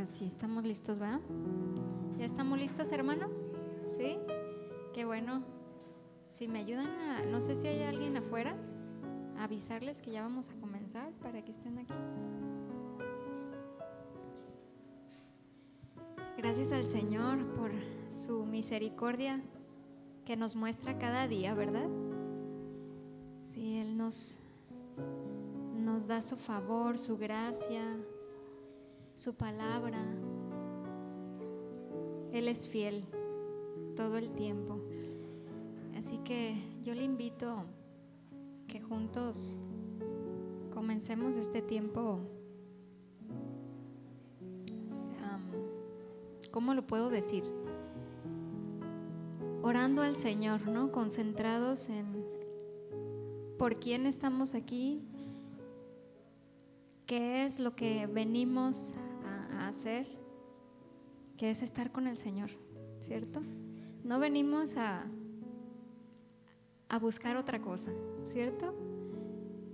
Así, ¿estamos listos, va? ¿Ya estamos listos, hermanos? ¿Sí? Qué bueno. Si me ayudan no sé si hay alguien afuera, a avisarles que ya vamos a comenzar para que estén aquí. Gracias al Señor por su misericordia que nos muestra cada día, ¿verdad? Sí, Él nos da su favor, su gracia, su palabra. Él es fiel todo el tiempo. Así que yo le invito que juntos comencemos este tiempo. ¿Cómo lo puedo decir? Orando al Señor, ¿no? Concentrados en por quién estamos aquí, qué es lo que venimos a hacer, que es estar con el Señor, ¿cierto? No venimos a buscar otra cosa, ¿cierto?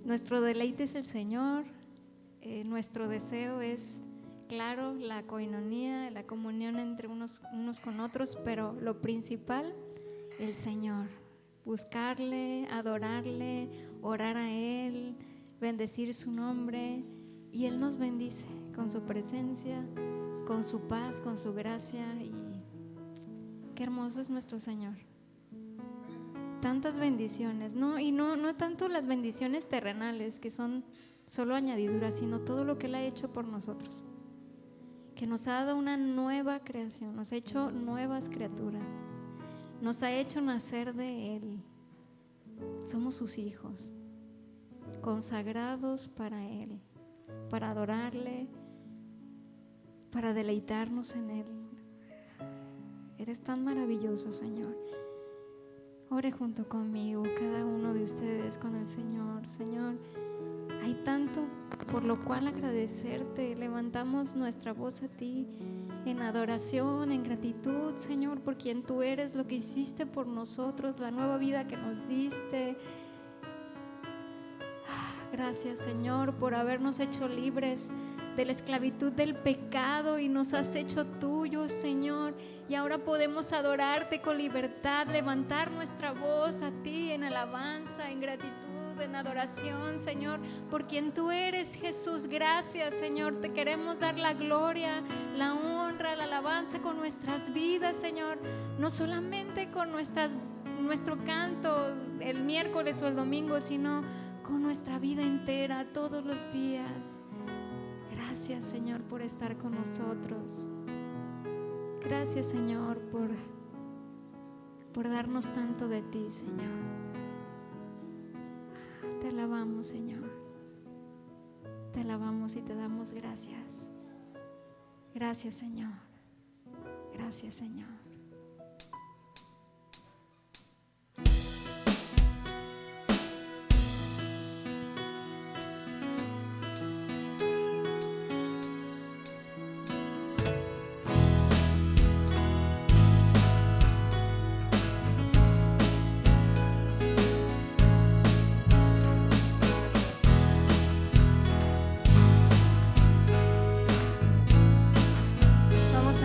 Nuestro deleite es el Señor, nuestro deseo es, claro, la coinonía, la comunión entre unos con otros, pero lo principal, el Señor. Buscarle, adorarle, orar a Él, bendecir su nombre, y Él nos bendice con su presencia, con su paz, con su gracia. Y qué hermoso es nuestro Señor. Tantas bendiciones, ¿no? Y no tanto las bendiciones terrenales, que son solo añadiduras, sino todo lo que Él ha hecho por nosotros, que nos ha dado una nueva creación, nos ha hecho nuevas criaturas, nos ha hecho nacer de Él. Somos sus hijos, consagrados para Él, para adorarle, para deleitarnos en Él. Eres tan maravilloso, Señor. Ore junto conmigo, cada uno de ustedes, con el Señor. Señor, hay tanto por lo cual agradecerte. Levantamos nuestra voz a ti en adoración, en gratitud, Señor, por quien tú eres, lo que hiciste por nosotros, la nueva vida que nos diste. Gracias, Señor, por habernos hecho libres de la esclavitud del pecado y nos has hecho tuyos, Señor. Y ahora podemos adorarte con libertad, levantar nuestra voz a ti en alabanza, en gratitud, en adoración, Señor, por quien tú eres, Jesús. Gracias, Señor, te queremos dar la gloria, la honra, la alabanza con nuestras vidas, Señor, no solamente con nuestro canto el miércoles o el domingo, sino con nuestra vida entera, todos los días. Gracias, Señor, por estar con nosotros. Gracias, Señor, por darnos tanto de ti, Señor. Te alabamos, Señor. Te alabamos y te damos gracias. Gracias, Señor. Gracias, Señor.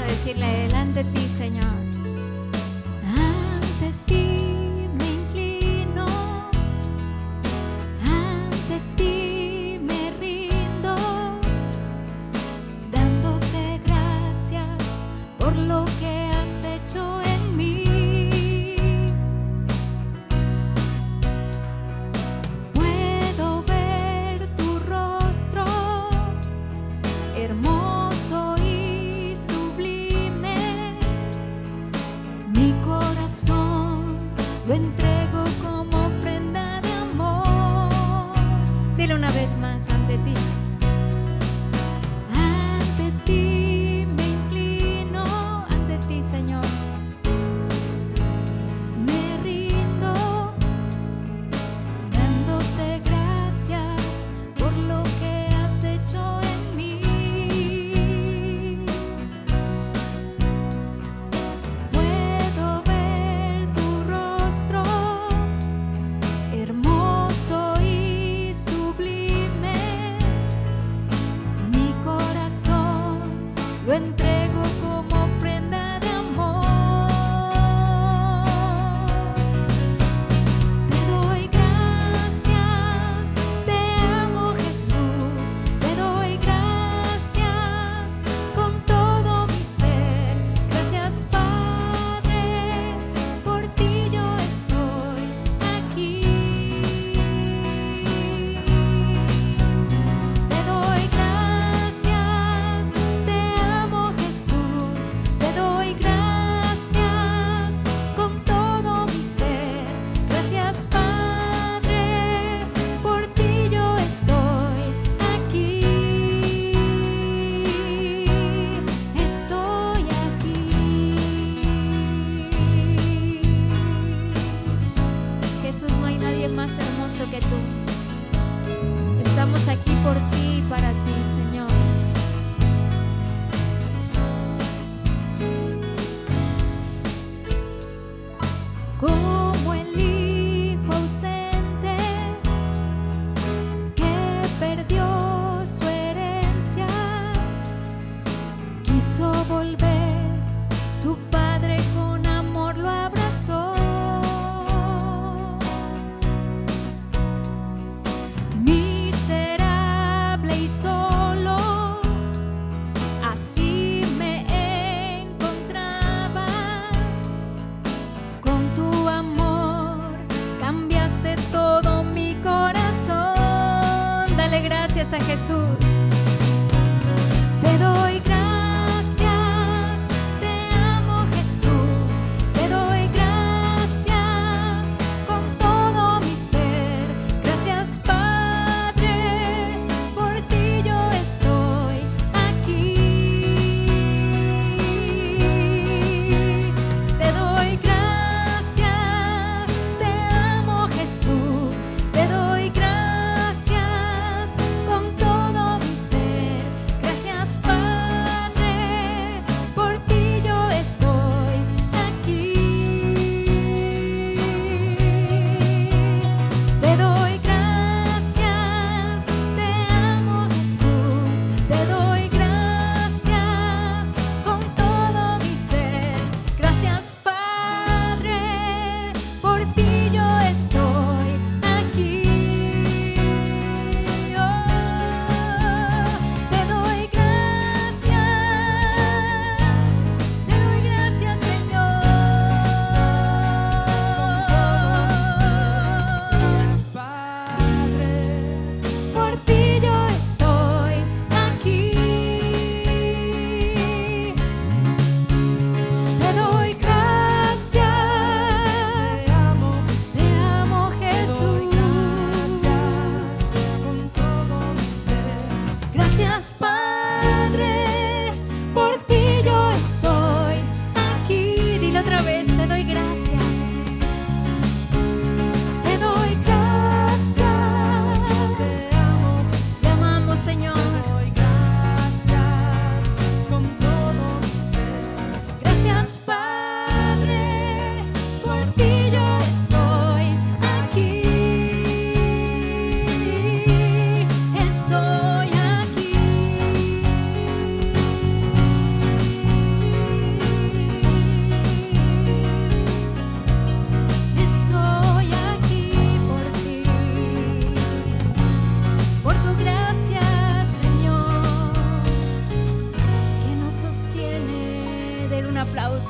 Decirle delante de ti, Señor. Ante ti me inclino, ante ti me rindo, dándote gracias por lo que has hecho en mí. Puedo ver tu rostro hermoso y sublime. Mi corazón lo entrego como ofrenda de amor. Dile una vez más, ante ti. Ante ti me inclino, ante ti, Señor. Me rindo, dándote gracias por lo que has hecho en mí.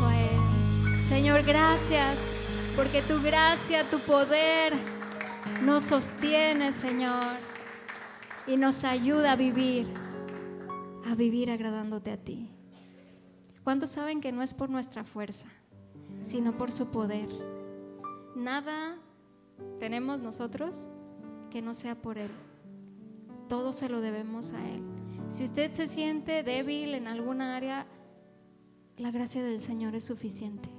aplauso a Él. Señor, gracias porque tu gracia, tu poder nos sostiene, Señor, y nos ayuda a vivir agradándote a ti. ¿Cuántos saben que no es por nuestra fuerza, sino por su poder? Nada tenemos nosotros que no sea por Él. Todo se lo debemos a Él. Si usted se siente débil en alguna área, la gracia del Señor es suficiente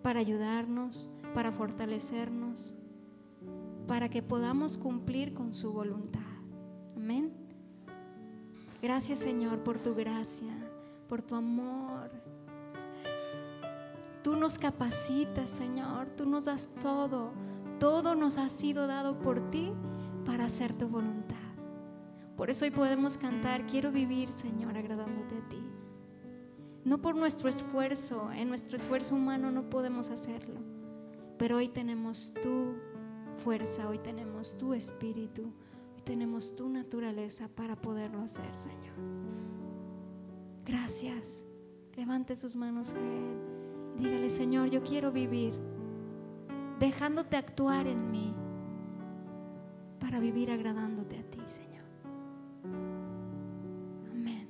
para ayudarnos, para fortalecernos, para que podamos cumplir con su voluntad. Amén. Gracias, Señor, por tu gracia, por tu amor. Tú nos capacitas, Señor, tú nos das todo. Todo nos ha sido dado por ti para hacer tu voluntad. Por eso hoy podemos cantar: quiero vivir, Señor, agradándote a ti. No por nuestro esfuerzo, en nuestro esfuerzo humano no podemos hacerlo, pero hoy tenemos tu fuerza, hoy tenemos tu espíritu, hoy tenemos tu naturaleza para poderlo hacer, Señor. Gracias. Levante sus manos a Él. Dígale: Señor, yo quiero vivir dejándote actuar en mí para vivir agradándote a ti, Señor. Amén.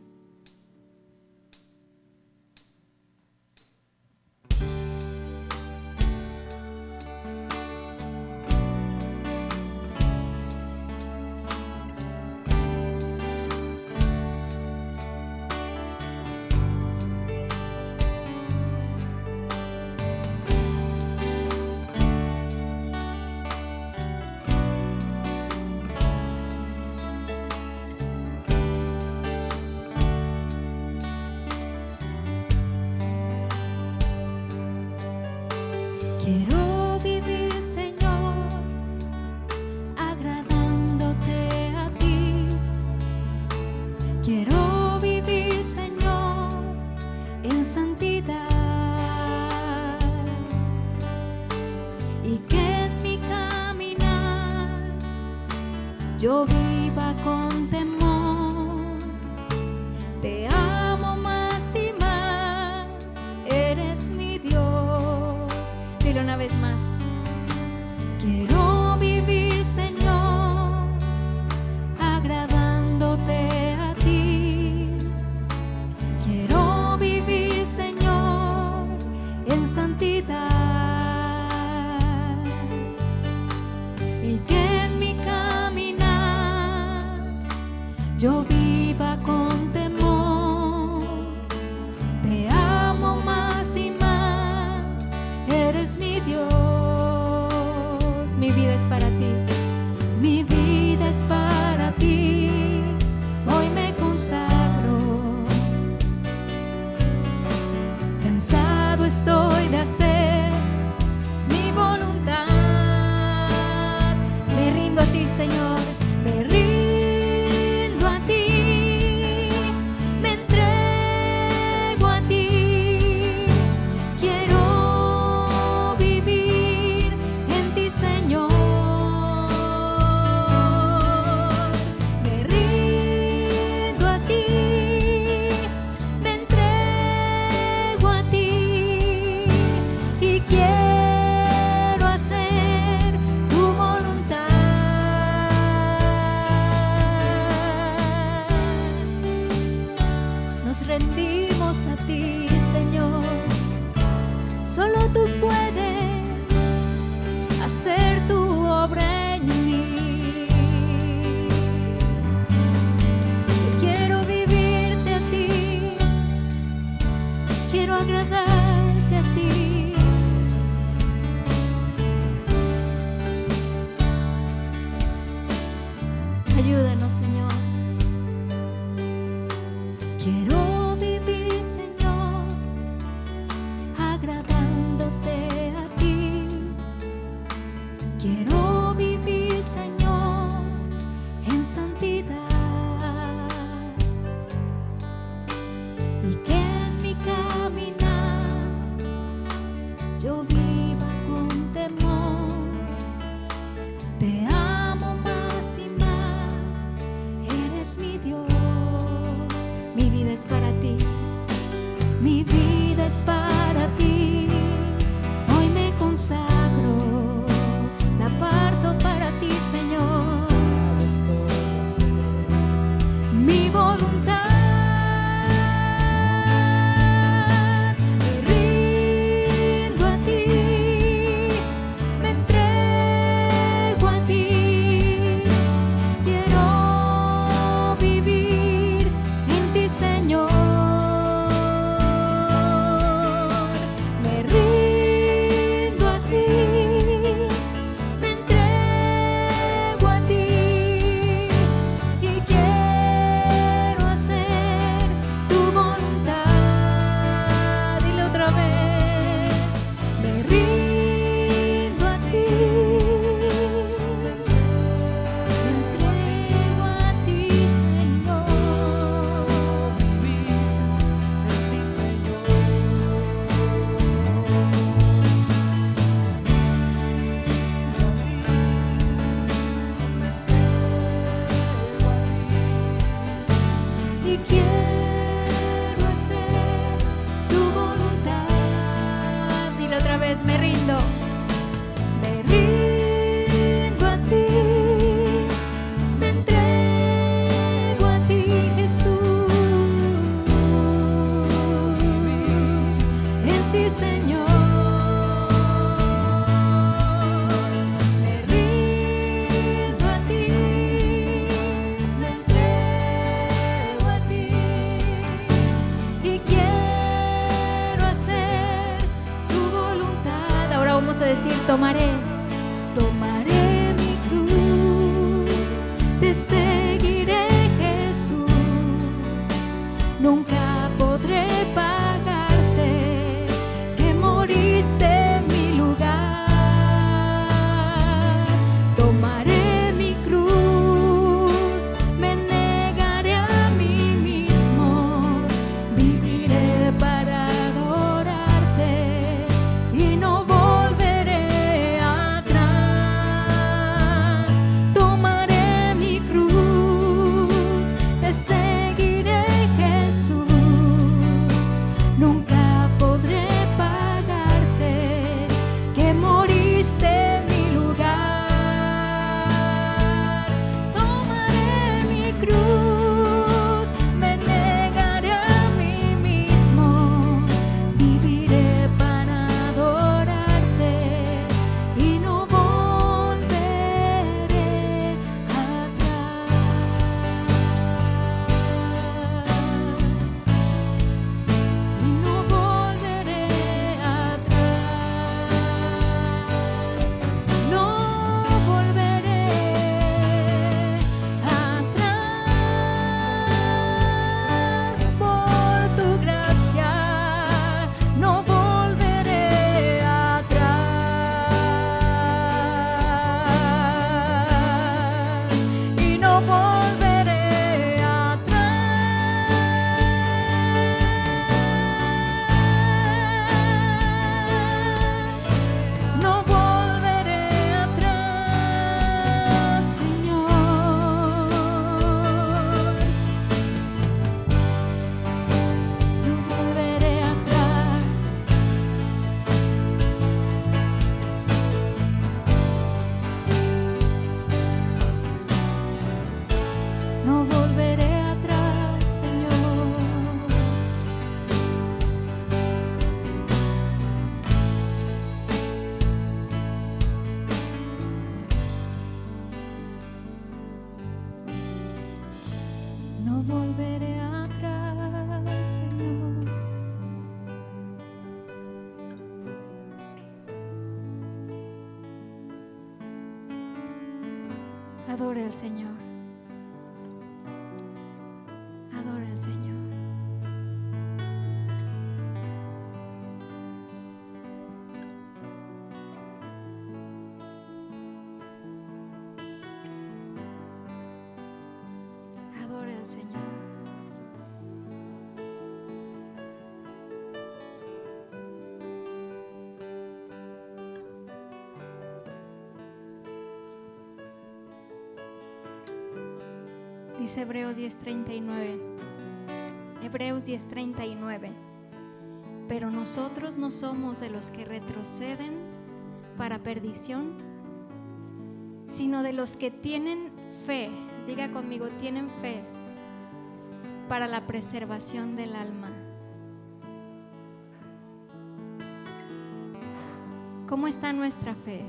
Quiero vivir, Señor, agradándote a ti. Quiero vivir, Señor, en santidad, y que en mi caminar yo viva con temor. Te amo más y más, eres mi Dios. Dile una vez más: quiero vivir, Señor, agradándote a ti. Quiero vivir, Señor, en santidad, y que en mi caminar yo viva con temor. Te amo más y más, eres mi Dios. Mi vida es para ti, mi vida es para ti. Hoy me consagro. Cansado estoy de hacer mi voluntad. Me rindo a ti, Señor. Me rindo a ti. Me entrego a ti. Quiero vivir en ti, Señor. Me rindo a ti. Me entrego a ti. Y quiero hacer tu voluntad. Nos rendimos a ti, Señor. Solo tú puedes hacer tu obra en mí. Yo quiero vivirte a ti, quiero agradarte a ti. Ayúdanos, Señor. Quiero vivir, Señor, agradándote a ti. Quiero vivir, Señor, en santidad, y que en mi caminar yo viva con temor. Te amo más y más, eres mi Dios. Mi vida es para ti, mi vida es para Tomaré mi cruz, te seguiré, Jesús. Nunca podré pagarte que moriste en mi lugar. Tomaré mi cruz, me negaré a mí mismo, viviré para adorarte y no volveré atrás. Tomaré mi cruz, te seguiré, Jesús. Nunca podré pagarte que moriste en mi lugar. Tomaré mi cruz, me negaré a mí mismo, viviré para adorarte y no volveré atrás. Y no volveré atrás. No volveré atrás por tu gracia. No volveré atrás. Y no volveré atrás. No volveré atrás, Señor. No volveré atrás. No volveré atrás, Señor. No volveré atrás, Señor. Adore al Señor. Adore al Señor. Adore al Señor. Dice Hebreos 10:39. Hebreos 10:39. Pero nosotros no somos de los que retroceden para perdición, sino de los que tienen fe. Diga conmigo, tienen fe para la preservación del alma. ¿Cómo está nuestra fe?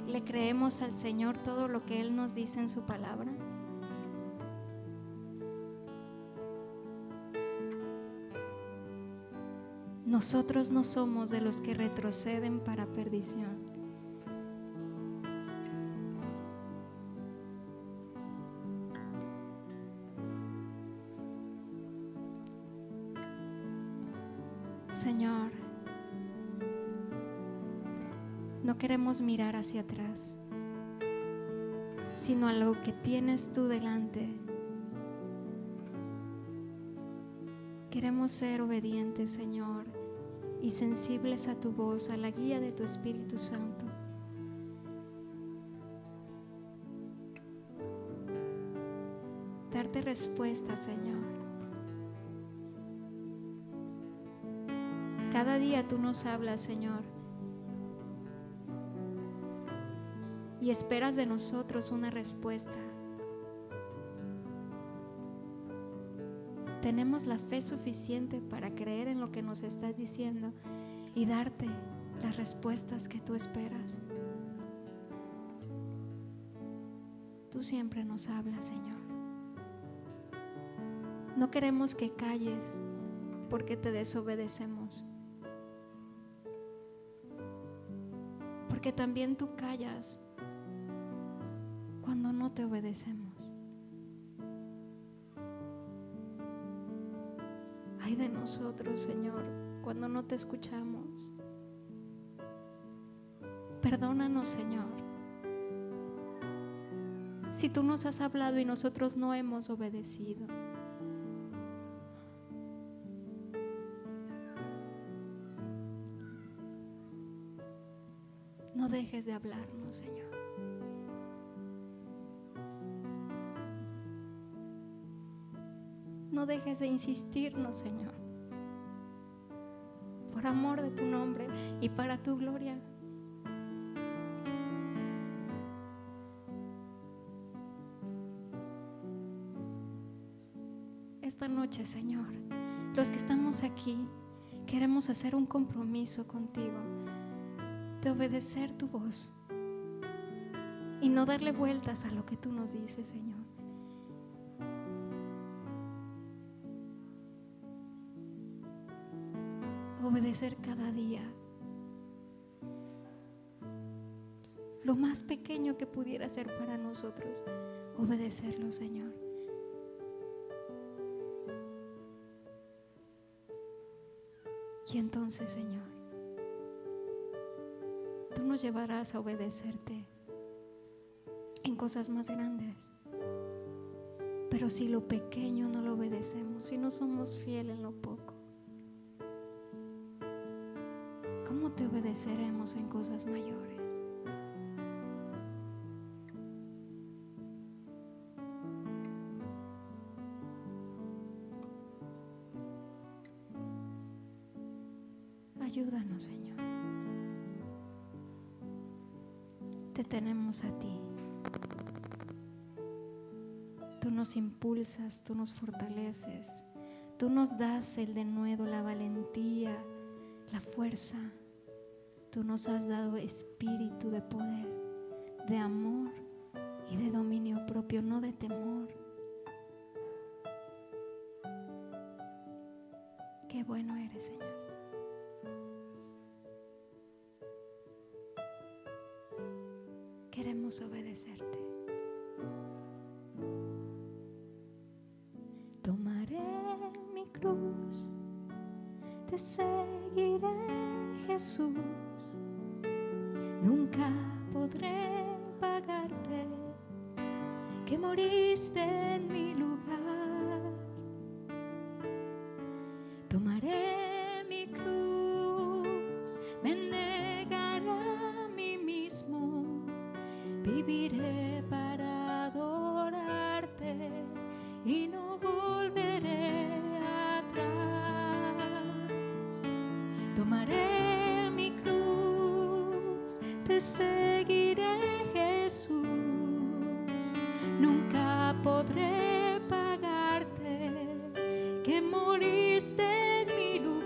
¿Le creemos al Señor todo lo que Él nos dice en su palabra? Nosotros no somos de los que retroceden para perdición. Señor, no queremos mirar hacia atrás, sino a lo que tienes tú delante. Queremos ser obedientes, Señor, y sensibles a tu voz, a la guía de tu Espíritu Santo. Darte respuesta, Señor. Cada día tú nos hablas, Señor, y esperas de nosotros una respuesta. Tenemos la fe suficiente para creer en lo que nos estás diciendo y darte las respuestas que tú esperas. Tú siempre nos hablas, Señor. No queremos que calles por qué te desobedecemos. Porque también tú callas cuando no te obedecemos. Ay de nosotros, Señor, cuando no te escuchamos. Perdónanos, Señor, si tú nos has hablado y nosotros no hemos obedecido. No dejes de hablarnos, Señor. No dejes de insistirnos, Señor, por amor de tu nombre y para tu gloria. Esta noche, Señor, los que estamos aquí queremos hacer un compromiso contigo de obedecer tu voz y no darle vueltas a lo que tú nos dices, Señor. Obedecer cada día. Lo más pequeño que pudiera ser para nosotros, obedecerlo, Señor. Y entonces, Señor, tú nos llevarás a obedecerte en cosas más grandes. Pero si lo pequeño no lo obedecemos, si no somos fieles en lo poco, ¿cómo te obedeceremos en cosas mayores? Ayúdanos, Señor. Te tenemos a ti. Tú nos impulsas, tú nos fortaleces, tú nos das el denuedo, la valentía, la fuerza. Tú nos has dado espíritu de poder, de amor y de dominio propio, no de temor. Qué bueno eres, Señor. Queremos obedecerte. Tomaré mi cruz, te seguiré, Jesús. Nunca podré pagarte que moriste en mi lugar. Tomaré mi cruz, me negaré a mí mismo, viviré para adorarte y no volveré atrás. Tomaré mi cruz, te seguiré, Jesús. Nunca podré pagarte que moriste en mi lugar.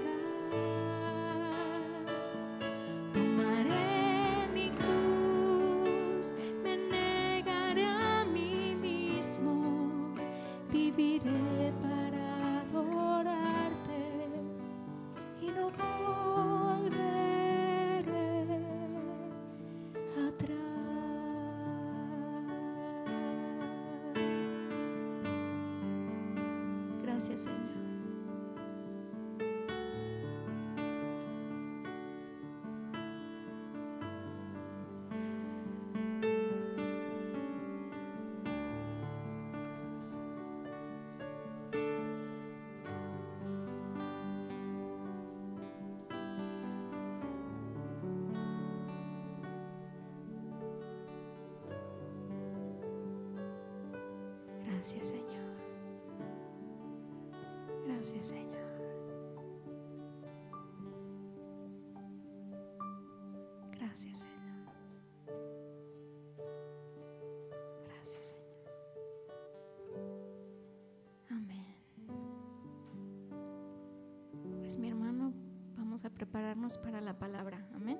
Tomaré mi cruz, me negaré a mí mismo, viviré para adorarte y no volveré atrás. Gracias, Señor. Gracias, Señor. Gracias, Señor. Gracias, Señor. Gracias, Señor. Amén. Pues mi hermano, vamos a prepararnos para la palabra. Amén.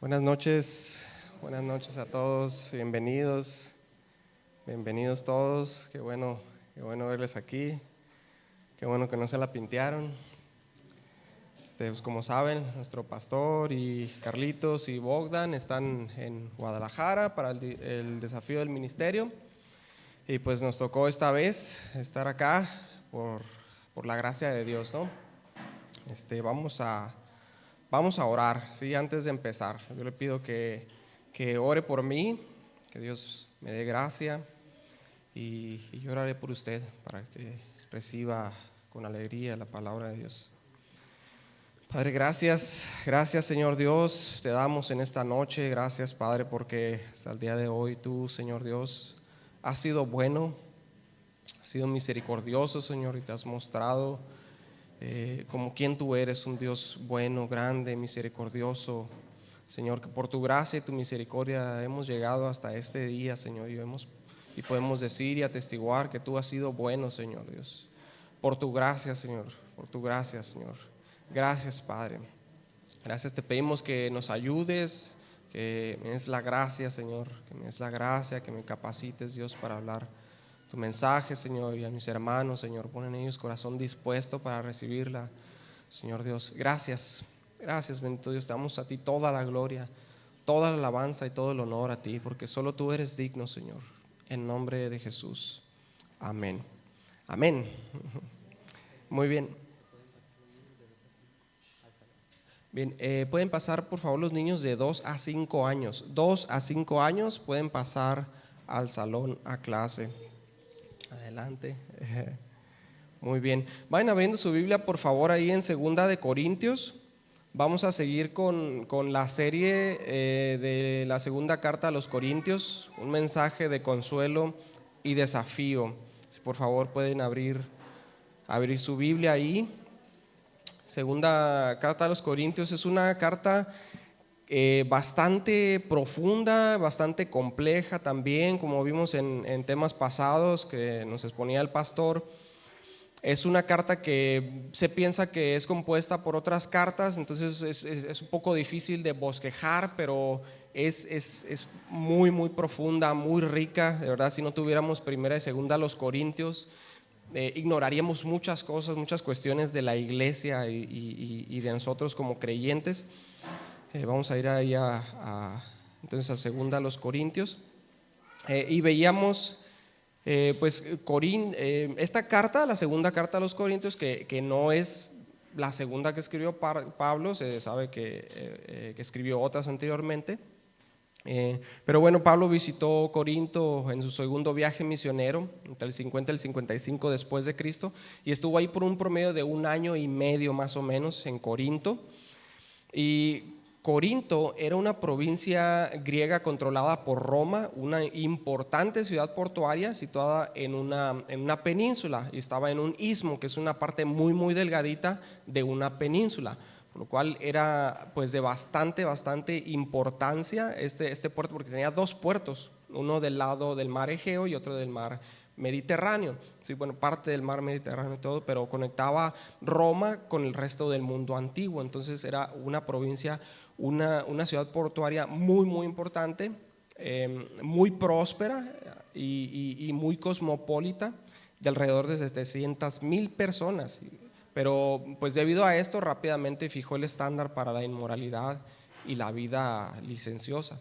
Buenas noches a todos, bienvenidos todos, qué bueno verles aquí, qué bueno que no se la pintearon. Pues como saben, nuestro pastor y Carlitos y Bogdan están en Guadalajara para el desafío del ministerio y pues nos tocó esta vez estar acá por la gracia de Dios, ¿no? Vamos a orar, ¿sí? Antes de empezar, yo le pido que ore por mí, que Dios me dé gracia y yo oraré por usted para que reciba con alegría la palabra de Dios. Padre, gracias Señor Dios, te damos en esta noche, gracias Padre porque hasta el día de hoy tú, Señor Dios, has sido bueno, has sido misericordioso, Señor, y te has mostrado como quien tú eres, un Dios bueno, grande, misericordioso, Señor, que por tu gracia y tu misericordia hemos llegado hasta este día, Señor, y podemos decir y atestiguar que tú has sido bueno, Señor Dios, por tu gracia, Señor, gracias, Padre, gracias, te pedimos que nos ayudes, que me des la gracia, Señor, que me capacites, Dios, para hablar tu mensaje, Señor, y a mis hermanos, Señor, pon en ellos corazón dispuesto para recibirla, Señor Dios. Gracias, bendito Dios, te damos a ti toda la gloria, toda la alabanza y todo el honor a ti, porque solo tú eres digno, Señor, en nombre de Jesús. Amén. Muy bien. Bien, pueden pasar por favor los niños de 2 a 5 años. 2 a 5 años pueden pasar al salón a clase. Adelante. Muy bien. Vayan abriendo su Biblia por favor ahí en 2 de Corintios. Vamos a seguir con la serie de la segunda carta a los Corintios, un mensaje de consuelo y desafío. Si por favor pueden abrir su Biblia ahí. Segunda carta a los Corintios es una carta bastante profunda, bastante compleja también, como vimos en temas pasados que nos exponía el pastor. Es una carta que se piensa que es compuesta por otras cartas, entonces es un poco difícil de bosquejar, pero es muy, muy profunda, muy rica. De verdad, si no tuviéramos primera y segunda a los Corintios, ignoraríamos muchas cosas, muchas cuestiones de la iglesia y de nosotros como creyentes. Vamos a ir ahí entonces a segunda a los Corintios y veíamos esta carta, la segunda carta a los Corintios, que no es la segunda que escribió Pablo, se sabe que escribió otras anteriormente. Pero bueno, Pablo visitó Corinto en su segundo viaje misionero, entre el 50 y el 55 después de Cristo, y estuvo ahí por un promedio de 1 año y medio más o menos en Corinto. Y Corinto era una provincia griega controlada por Roma, una importante ciudad portuaria situada en una península, y estaba en un istmo, que es una parte muy muy delgadita de una península, por lo cual era pues de bastante importancia este puerto, porque tenía 2 puertos, uno del lado del mar Egeo y otro del mar Mediterráneo. Sí, bueno, parte del mar Mediterráneo y todo, pero conectaba Roma con el resto del mundo antiguo. Entonces era una provincia, una ciudad portuaria muy muy importante, muy próspera y muy cosmopolita, de alrededor de 700,000 personas. Pero pues debido a esto rápidamente fijó el estándar para la inmoralidad y la vida licenciosa.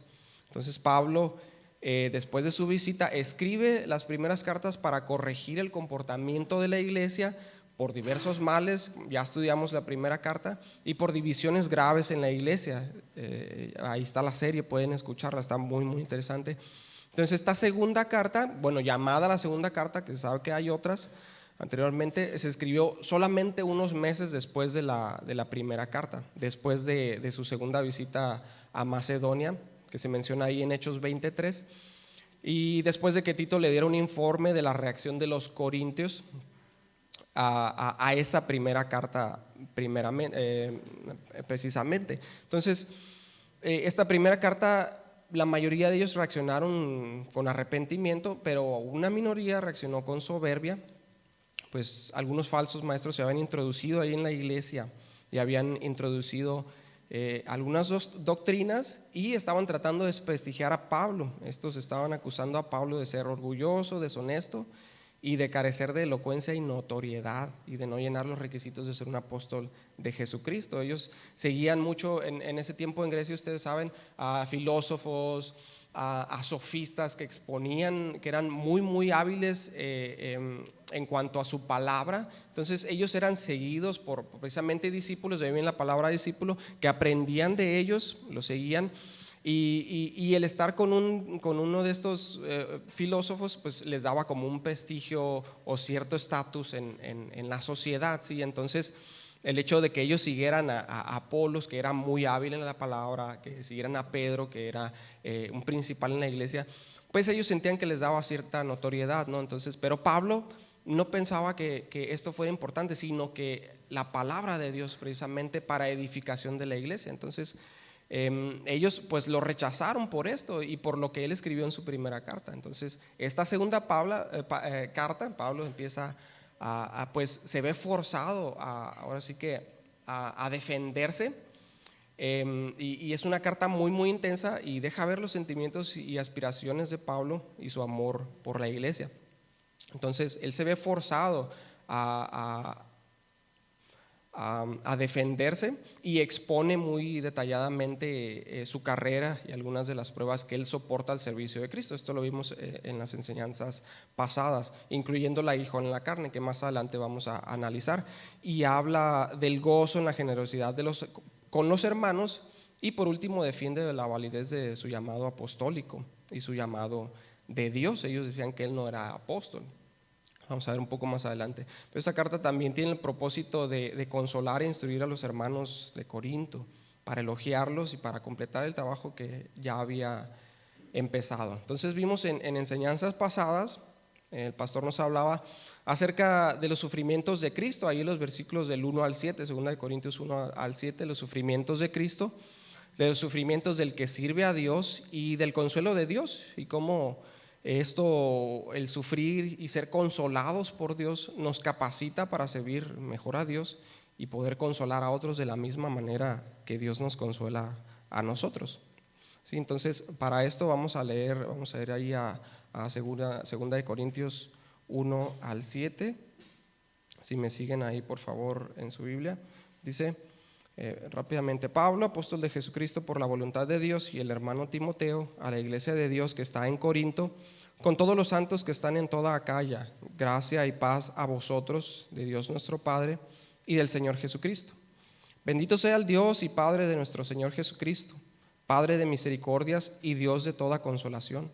Entonces Pablo, después de su visita, escribe las primeras cartas para corregir el comportamiento de la iglesia por diversos males, ya estudiamos la primera carta, y por divisiones graves en la iglesia. Ahí está la serie, pueden escucharla, está muy muy interesante. Entonces esta segunda carta, bueno, llamada la segunda carta, que se sabe que hay otras anteriormente, se escribió solamente unos meses después de la primera carta, después de su segunda visita a Macedonia, que se menciona ahí en Hechos 23, y después de que Tito le diera un informe de la reacción de los corintios a esa primera carta precisamente. Entonces esta primera carta, la mayoría de ellos reaccionaron con arrepentimiento, pero una minoría reaccionó con soberbia, pues algunos falsos maestros se habían introducido ahí en la iglesia y habían introducido algunas doctrinas y estaban tratando de desprestigiar a Pablo. Estos estaban acusando a Pablo de ser orgulloso, deshonesto y de carecer de elocuencia y notoriedad y de no llenar los requisitos de ser un apóstol de Jesucristo. Ellos seguían mucho en ese tiempo en Grecia, ustedes saben, a filósofos, a sofistas que exponían, que eran muy hábiles en cuanto a su palabra. Entonces ellos eran seguidos por precisamente discípulos, de ahí viene la palabra discípulo, que aprendían de ellos, lo seguían. Y el estar con uno de estos filósofos pues les daba como un prestigio o cierto estatus en la sociedad, ¿sí? Entonces el hecho de que ellos siguieran a Apolos, que era muy hábil en la palabra, que siguieran a Pedro, que era un principal en la iglesia, pues ellos sentían que les daba cierta notoriedad, ¿no? Entonces, pero Pablo no pensaba que esto fuera importante, sino que la palabra de Dios precisamente para edificación de la iglesia. Entonces ellos pues lo rechazaron por esto y por lo que él escribió en su primera carta. Entonces esta segunda carta, Pablo empieza pues se ve forzado ahora sí que a defenderse, y es una carta muy intensa y deja ver los sentimientos y aspiraciones de Pablo y su amor por la iglesia. Entonces él se ve forzado a defenderse y expone muy detalladamente su carrera y algunas de las pruebas que él soporta al servicio de Cristo. Esto lo vimos en las enseñanzas pasadas, incluyendo el aguijón en la carne, que más adelante vamos a analizar, y habla del gozo en la generosidad con los hermanos, y por último defiende la validez de su llamado apostólico y su llamado de Dios. Ellos decían que él no era apóstol. Vamos a ver un poco más adelante. Pero esta carta también tiene el propósito de consolar e instruir a los hermanos de Corinto, para elogiarlos y para completar el trabajo que ya había empezado. Entonces vimos en enseñanzas pasadas, el pastor nos hablaba acerca de los sufrimientos de Cristo, ahí en los versículos del 1 al 7, 2 Corintios 1 al 7, los sufrimientos de Cristo, de los sufrimientos del que sirve a Dios y del consuelo de Dios, y cómo esto, el sufrir y ser consolados por Dios, nos capacita para servir mejor a Dios y poder consolar a otros de la misma manera que Dios nos consuela a nosotros. Sí, entonces para esto vamos a ir ahí a segunda de Corintios 1 al 7. Si me siguen ahí por favor en su Biblia, dice rápidamente: Pablo, apóstol de Jesucristo por la voluntad de Dios, y el hermano Timoteo, a la iglesia de Dios que está en Corinto, con todos los santos que están en toda Acaya, gracia y paz a vosotros, de Dios nuestro Padre y del Señor Jesucristo. Bendito sea el Dios y Padre de nuestro Señor Jesucristo, Padre de misericordias y Dios de toda consolación,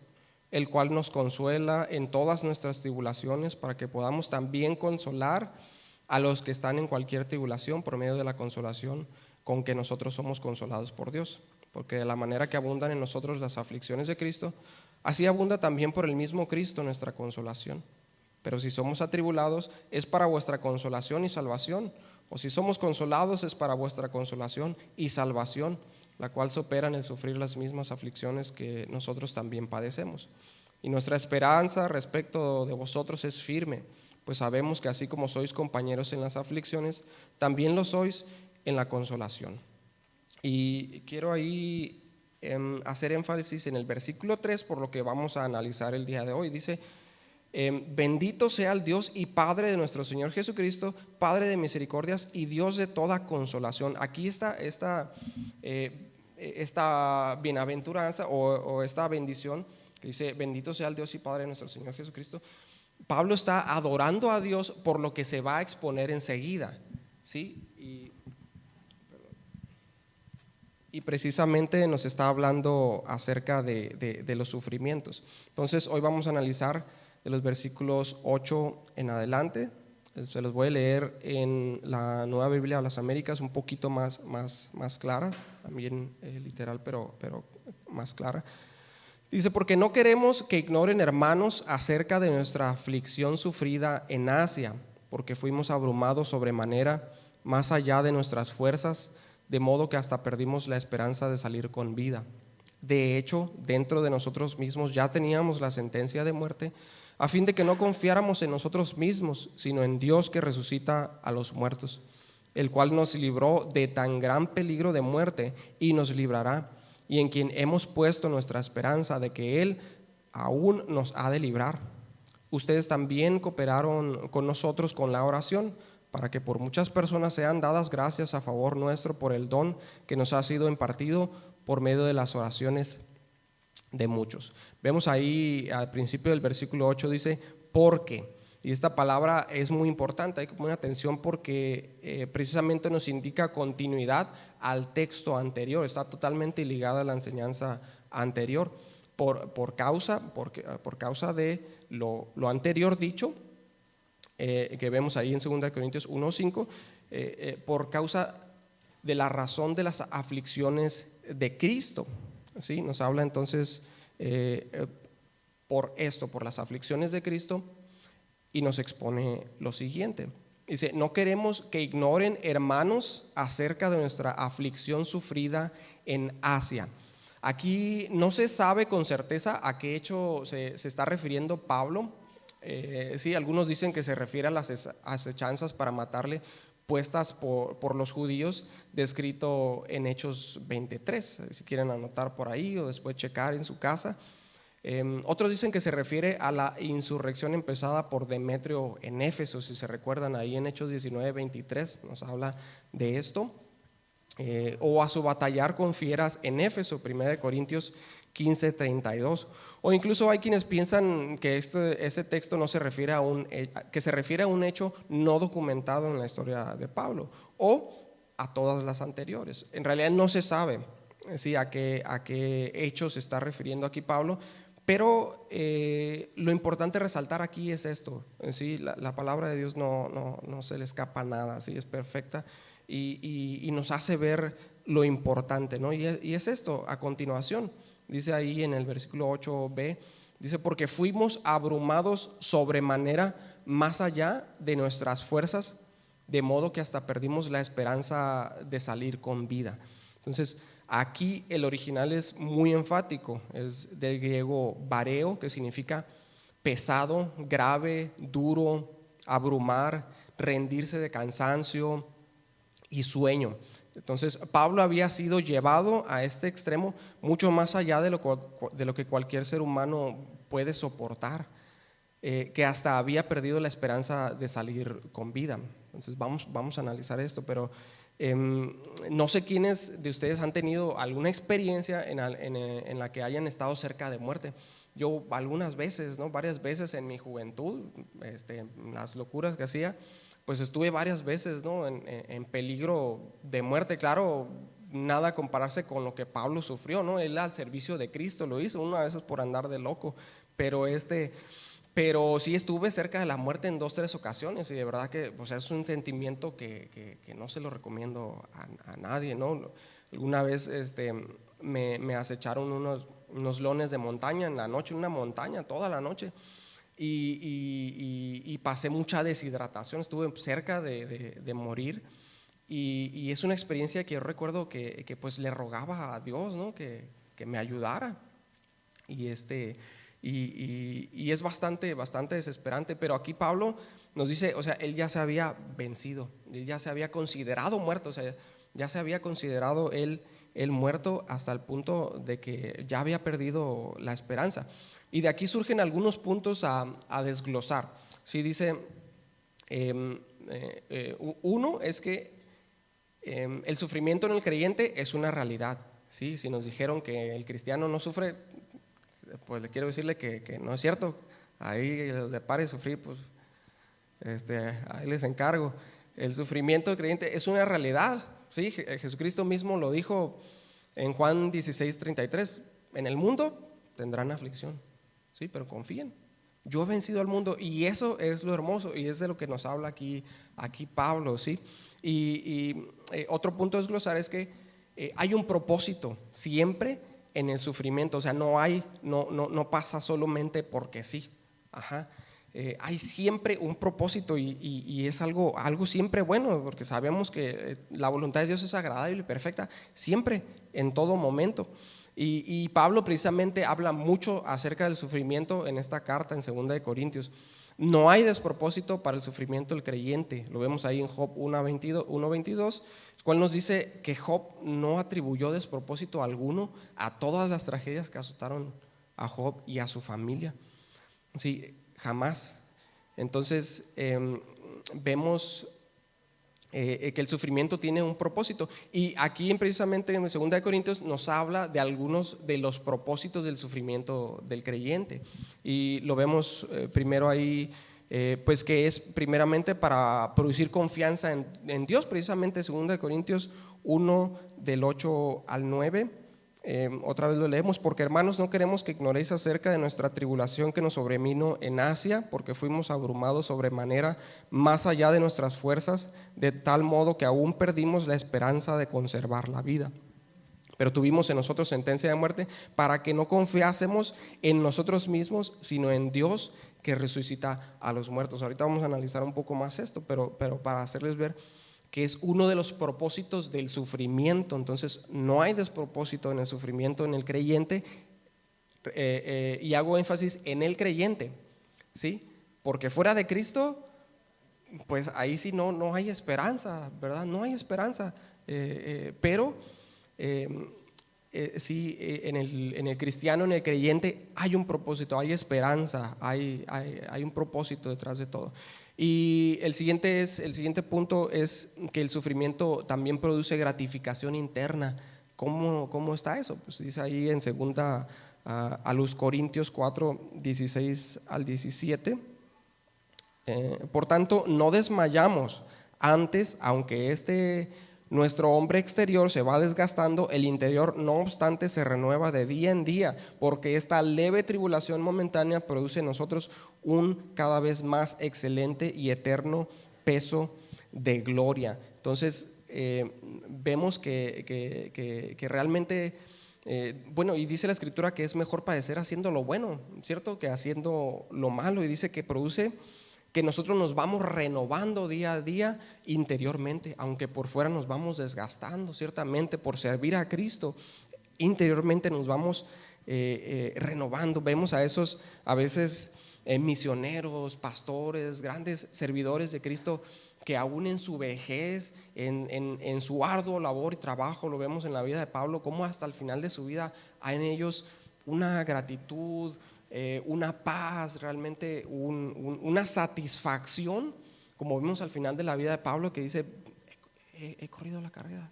el cual nos consuela en todas nuestras tribulaciones, para que podamos también consolar a los que están en cualquier tribulación por medio de la consolación con que nosotros somos consolados por Dios. Porque de la manera que abundan en nosotros las aflicciones de Cristo, así abunda también por el mismo Cristo nuestra consolación. Pero si somos atribulados, es para vuestra consolación y salvación, o si somos consolados, es para vuestra consolación y salvación, la cual se opera en el sufrir las mismas aflicciones que nosotros también padecemos. Y nuestra esperanza respecto de vosotros es firme, pues sabemos que así como sois compañeros en las aflicciones, también lo sois en la consolación. Y quiero ahí hacer énfasis en el versículo 3, por lo que vamos a analizar el día de hoy. Dice: bendito sea el Dios y Padre de nuestro Señor Jesucristo, Padre de misericordias y Dios de toda consolación. Aquí está esta bienaventuranza o esta bendición que dice: bendito sea el Dios y Padre de nuestro Señor Jesucristo. Pablo está adorando a Dios por lo que se va a exponer enseguida, ¿sí? Y precisamente nos está hablando acerca de los sufrimientos. Entonces hoy vamos a analizar de los versículos 8 en adelante. Se los voy a leer en la Nueva Biblia de las Américas, un poquito más clara, también literal, pero más clara. Dice: porque no queremos que ignoren, hermanos, acerca de nuestra aflicción sufrida en Asia, porque fuimos abrumados sobremanera, más allá de nuestras fuerzas, de modo que hasta perdimos la esperanza de salir con vida. De hecho, dentro de nosotros mismos ya teníamos la sentencia de muerte, a fin de que no confiáramos en nosotros mismos, sino en Dios que resucita a los muertos, el cual nos libró de tan gran peligro de muerte y nos librará, y en quien hemos puesto nuestra esperanza de que Él aún nos ha de librar. Ustedes también cooperaron con nosotros con la oración, para que por muchas personas sean dadas gracias a favor nuestro por el don que nos ha sido impartido por medio de las oraciones de muchos. Vemos ahí al principio del versículo 8 dice, porque. Y esta palabra es muy importante, hay que poner atención porque precisamente nos indica continuidad al texto anterior, está totalmente ligada a la enseñanza anterior. Por causa de lo anterior dicho, que vemos ahí en 2 Corintios 1:5, por causa de la razón de las aflicciones de Cristo, ¿sí? Nos habla entonces por las aflicciones de Cristo, y nos expone lo siguiente. Dice, no queremos que ignoren, hermanos, acerca de nuestra aflicción sufrida en Asia. Aquí no se sabe con certeza a qué hecho se está refiriendo Pablo. Sí, algunos dicen que se refiere a las acechanzas para matarle puestas por los judíos, descrito en Hechos 23, si quieren anotar por ahí o después checar en su casa. Otros dicen que se refiere a la insurrección empezada por Demetrio en Éfeso, si se recuerdan ahí en Hechos 19:23 nos habla de esto, o a su batallar con fieras en Éfeso, 1 Corintios 15:32, o incluso hay quienes piensan que ese texto no se refiere que se refiere a un hecho no documentado en la historia de Pablo, o a todas las anteriores. En realidad no se sabe ¿sí? a qué hecho se está refiriendo aquí Pablo, pero lo importante resaltar aquí es esto, ¿sí? La palabra de Dios no se le escapa nada, ¿sí? Es perfecta y nos hace ver lo importante, ¿no? Y es esto, a continuación, dice ahí en el versículo 8b, dice, porque fuimos abrumados sobremanera más allá de nuestras fuerzas, de modo que hasta perdimos la esperanza de salir con vida. Entonces, aquí el original es muy enfático, es del griego vareo, que significa pesado, grave, duro, abrumar, rendirse de cansancio y sueño. Entonces Pablo había sido llevado a este extremo mucho más allá de lo que cualquier ser humano puede soportar, que hasta había perdido la esperanza de salir con vida. Entonces vamos a analizar esto, pero no sé quiénes de ustedes han tenido alguna experiencia en la que hayan estado cerca de muerte. Yo algunas veces, ¿no? Varias veces en mi juventud, las locuras que hacía, pues estuve varias veces, ¿no? en peligro de muerte. Claro, nada compararse con lo que Pablo sufrió, ¿no? Él al servicio de Cristo lo hizo, una vez por andar de loco, pero sí estuve cerca de la muerte en 2-3 ocasiones, y de verdad que es un sentimiento que no se lo recomiendo a nadie, ¿no? Alguna vez me acecharon unos lones de montaña en la noche, en una montaña toda la noche, y pasé mucha deshidratación, estuve cerca de morir, y es una experiencia que yo recuerdo que pues le rogaba a Dios, ¿no? que me ayudara, y es bastante desesperante. Pero aquí Pablo nos dice, él ya se había vencido, él ya se había considerado muerto, ya se había considerado él muerto hasta el punto de que ya había perdido la esperanza. Y de aquí surgen algunos puntos a desglosar. Sí, dice, uno es que el sufrimiento en el creyente es una realidad. ¿Sí? Si nos dijeron que el cristiano no sufre, pues le quiero decirle que no es cierto. Ahí los de pare sufrir, pues ahí les encargo. El sufrimiento del creyente es una realidad, ¿sí? Jesucristo mismo lo dijo en Juan 16:33, en el mundo tendrán aflicción, ¿sí? Pero confíen, yo he vencido al mundo, y eso es lo hermoso, y es de lo que nos habla aquí Pablo, ¿sí? Y otro punto a desglosar es que hay un propósito siempre en el sufrimiento, no pasa solamente porque sí. Hay siempre un propósito, y es algo siempre bueno, porque sabemos que la voluntad de Dios es agradable y perfecta siempre, en todo momento. Y Pablo precisamente habla mucho acerca del sufrimiento en esta carta en 2 Corintios. No hay despropósito para el sufrimiento del creyente. Lo vemos ahí en Job 1:22, el cual nos dice que Job no atribuyó despropósito alguno a todas las tragedias que azotaron a Job y a su familia. Sí, jamás. Entonces vemos que el sufrimiento tiene un propósito, y aquí precisamente en 2 Corintios nos habla de algunos de los propósitos del sufrimiento del creyente, y lo vemos primero ahí, pues que es primeramente para producir confianza en Dios, precisamente 2 Corintios 1 del 8 al 9. Otra vez lo leemos: porque hermanos, no queremos que ignoréis acerca de nuestra tribulación que nos sobrevino en Asia, porque fuimos abrumados sobremanera, más allá de nuestras fuerzas, de tal modo que aún perdimos la esperanza de conservar la vida. Pero tuvimos en nosotros sentencia de muerte, para que no confiásemos en nosotros mismos, sino en Dios, que resucita a los muertos. Ahorita vamos a analizar un poco más esto, pero para hacerles ver que es uno de los propósitos del sufrimiento. Entonces no hay despropósito en el sufrimiento en el creyente, y hago énfasis en el creyente, ¿sí? Porque fuera de Cristo, pues ahí sí no hay esperanza, ¿verdad? No hay esperanza, pero sí, en el cristiano, en el creyente, hay un propósito, hay esperanza, hay un propósito detrás de todo. Y el siguiente punto es que el sufrimiento también produce gratificación interna. ¿Cómo está eso? Pues dice ahí en 2 a los Corintios 4:16 al 17. Por tanto, no desmayamos. Antes, aunque nuestro hombre exterior se va desgastando, el interior no obstante se renueva de día en día, porque esta leve tribulación momentánea produce en nosotros un cada vez más excelente y eterno peso de gloria. Entonces vemos que realmente, bueno, y dice la Escritura que es mejor padecer haciendo lo bueno, ¿cierto?, que haciendo lo malo, y dice que produce que nosotros nos vamos renovando día a día interiormente, aunque por fuera nos vamos desgastando, ciertamente por servir a Cristo, interiormente nos vamos renovando. Vemos a esos a veces misioneros, pastores, grandes servidores de Cristo, que aún en su vejez, en su arduo labor y trabajo, lo vemos en la vida de Pablo, como hasta el final de su vida hay en ellos una gratitud, una paz, realmente una satisfacción, como vimos al final de la vida de Pablo, que dice: he corrido la carrera,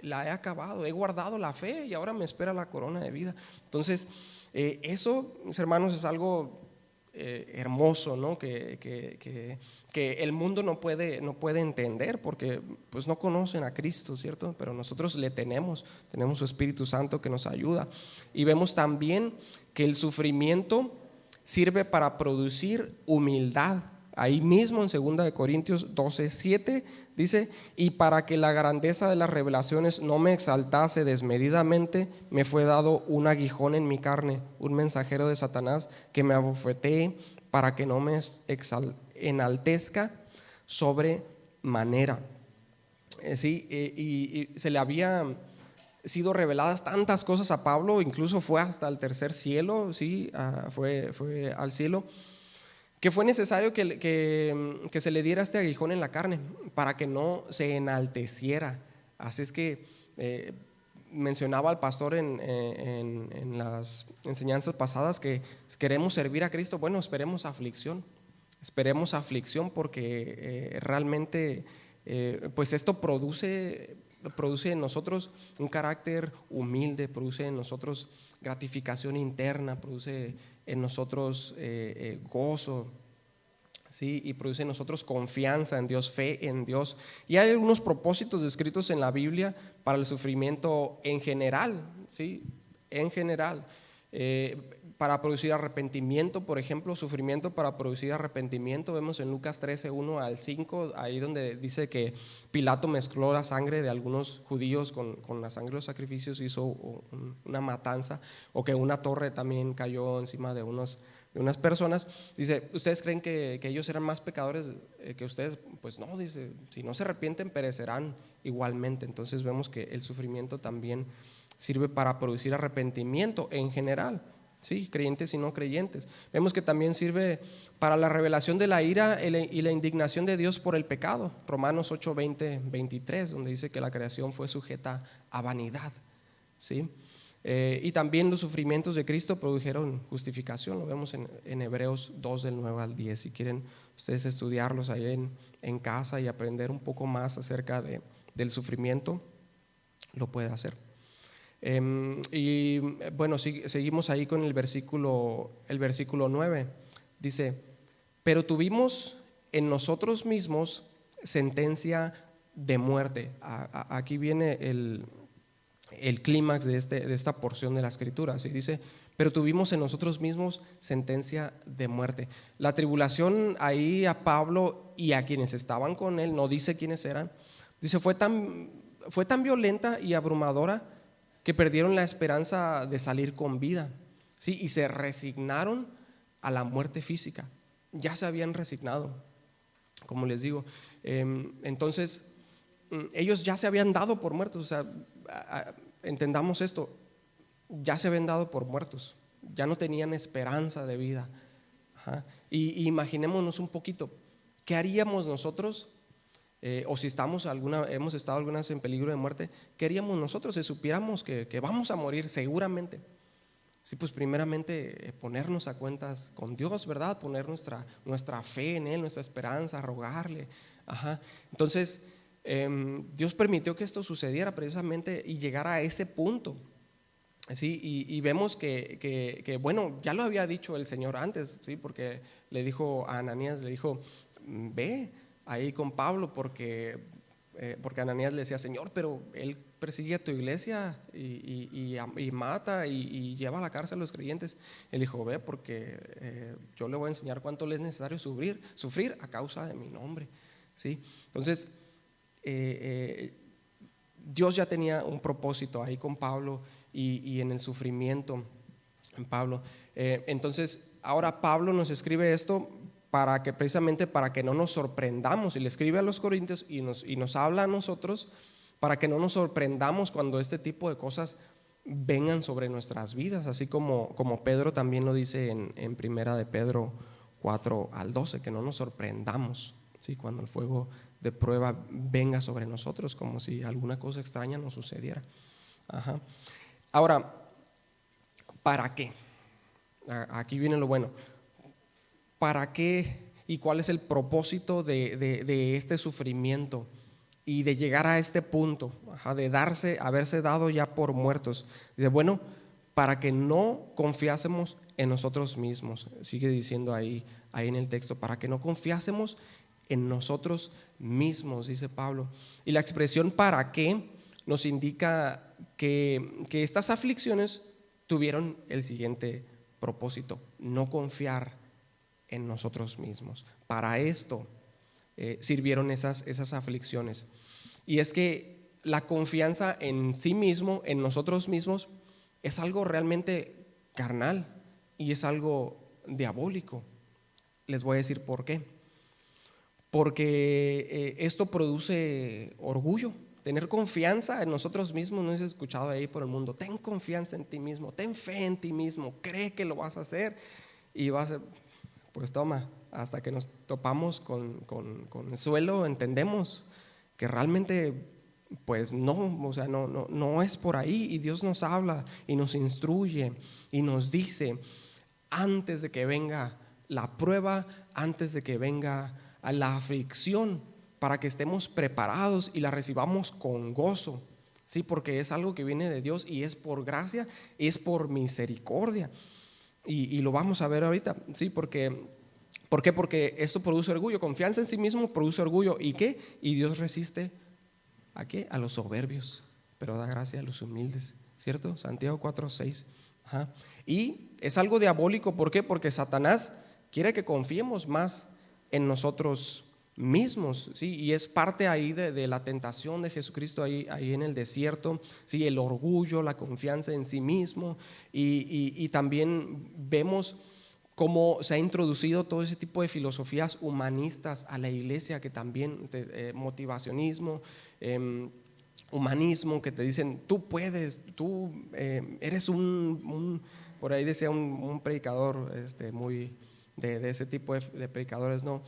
la he acabado, he guardado la fe y ahora me espera la corona de vida. Entonces eso, mis hermanos, es algo hermoso, ¿no? que el mundo no puede entender, porque pues no conocen a Cristo, ¿cierto? Pero nosotros le tenemos su Espíritu Santo que nos ayuda. Y vemos también que el sufrimiento sirve para producir humildad. Ahí mismo en 2 Corintios 12:7 dice: y para que la grandeza de las revelaciones no me exaltase desmedidamente, me fue dado un aguijón en mi carne, un mensajero de Satanás que me abofetee, para que no me enaltezca sobremanera. Sí, y se le había sido reveladas tantas cosas a Pablo, incluso fue hasta el tercer cielo, ¿sí? Fue al cielo, que fue necesario que se le diera este aguijón en la carne para que no se enalteciera. Así es que mencionaba al pastor en las enseñanzas pasadas que queremos servir a Cristo, bueno, esperemos aflicción, porque realmente pues esto produce en nosotros un carácter humilde, produce en nosotros gratificación interna, produce en nosotros gozo, ¿sí? Y produce en nosotros confianza en Dios, fe en Dios. Y hay algunos propósitos descritos en la Biblia para el sufrimiento en general, ¿sí? En general, para producir arrepentimiento, por ejemplo, sufrimiento para producir arrepentimiento. Vemos en Lucas 13:1 al 5, ahí donde dice que Pilato mezcló la sangre de algunos judíos con la sangre de los sacrificios, hizo una matanza, o que una torre también cayó encima de unas personas. Dice: ¿ustedes creen que ellos eran más pecadores que ustedes? Pues no, dice, si no se arrepienten perecerán igualmente. Entonces vemos que el sufrimiento también sirve para producir arrepentimiento en general. sí, creyentes y no creyentes. Vemos que también sirve para la revelación de la ira y la indignación de Dios por el pecado. Romanos 8, 20, 23, donde dice que la creación fue sujeta a vanidad, ¿sí? Y también los sufrimientos de Cristo produjeron justificación. Lo vemos en Hebreos 2 del 9 al 10. Si quieren ustedes estudiarlos ahí en casa y aprender un poco más acerca del sufrimiento, lo puede hacer. Y bueno, seguimos ahí con el versículo 9. Dice: pero tuvimos en nosotros mismos sentencia de muerte. Aquí viene el clímax de esta porción de la escritura. ¿Sí? Dice: pero tuvimos en nosotros mismos sentencia de muerte. La tribulación ahí a Pablo y a quienes estaban con él, no dice quiénes eran, dice fue tan violenta y abrumadora que perdieron la esperanza de salir con vida, ¿sí? Y se resignaron a la muerte física. Ya se habían resignado, como les digo. Entonces ellos ya se habían dado por muertos. O sea, entendamos esto, ya se habían dado por muertos, ya no tenían esperanza de vida. Ajá. Y imaginémonos un poquito, ¿qué haríamos nosotros? O si hemos estado algunas en peligro de muerte, ¿qué haríamos nosotros si supiéramos que vamos a morir seguramente? Sí, pues primeramente ponernos a cuentas con Dios, ¿verdad? Poner nuestra fe en Él, nuestra esperanza, rogarle. Ajá. Entonces Dios permitió que esto sucediera precisamente y llegara a ese punto. Sí, y vemos que bueno, ya lo había dicho el Señor antes, ¿sí? Porque le dijo a Ananías, le dijo: ve ahí con Pablo, porque Ananías le decía: Señor, pero él persigue a tu iglesia y mata y lleva a la cárcel a los creyentes. Él dijo: ve, porque yo le voy a enseñar cuánto le es necesario sufrir a causa de mi nombre, ¿sí? Entonces Dios ya tenía un propósito ahí con Pablo y en el sufrimiento en Pablo. Entonces ahora Pablo nos escribe esto precisamente para que no nos sorprendamos, y le escribe a los corintios y nos habla a nosotros para que no nos sorprendamos cuando este tipo de cosas vengan sobre nuestras vidas, así como Pedro también lo dice en primera de Pedro 4 al 12, que no nos sorprendamos, ¿sí? Cuando el fuego de prueba venga sobre nosotros, como si alguna cosa extraña nos sucediera. Ajá. Ahora, ¿para qué? Aquí viene lo bueno. ¿Para qué y cuál es el propósito de este sufrimiento y de llegar a este punto, de haberse dado ya por muertos? Dice, bueno, para que no confiásemos en nosotros mismos. Sigue diciendo ahí en el texto, para que no confiásemos en nosotros mismos, dice Pablo. Y la expresión para qué nos indica que estas aflicciones tuvieron el siguiente propósito: no confiar en nosotros mismos. Para esto sirvieron esas aflicciones. Y es que la confianza en sí mismo, en nosotros mismos, es algo realmente carnal y es algo diabólico. Les voy a decir por qué. Porque esto produce orgullo. Tener confianza en nosotros mismos, no es escuchado ahí por el mundo: ten confianza en ti mismo, ten fe en ti mismo, cree que lo vas a hacer y vas a... Pues toma, hasta que nos topamos con el suelo, entendemos que realmente pues no, o sea, no es por ahí. Y Dios nos habla y nos instruye y nos dice, antes de que venga la prueba, antes de que venga la aflicción, para que estemos preparados y la recibamos con gozo, ¿sí? Porque es algo que viene de Dios y es por gracia, es por misericordia. Y lo vamos a ver ahorita, ¿sí? ¿Por qué? Porque esto produce orgullo. Confianza en sí mismo produce orgullo. ¿Y qué? Y Dios resiste ¿a qué? A los soberbios, pero da gracia a los humildes, ¿cierto? Santiago 4:6. Ajá. Y es algo diabólico. ¿Por qué? Porque Satanás quiere que confiemos más en nosotros mismos, ¿sí? Y es parte ahí de la tentación de Jesucristo ahí en el desierto, ¿sí? El orgullo, la confianza en sí mismo. Y también vemos cómo se ha introducido todo ese tipo de filosofías humanistas a la iglesia, que también motivacionismo, humanismo, que te dicen: tú puedes, tú eres un Por ahí decía un predicador muy de ese tipo de predicadores, ¿no?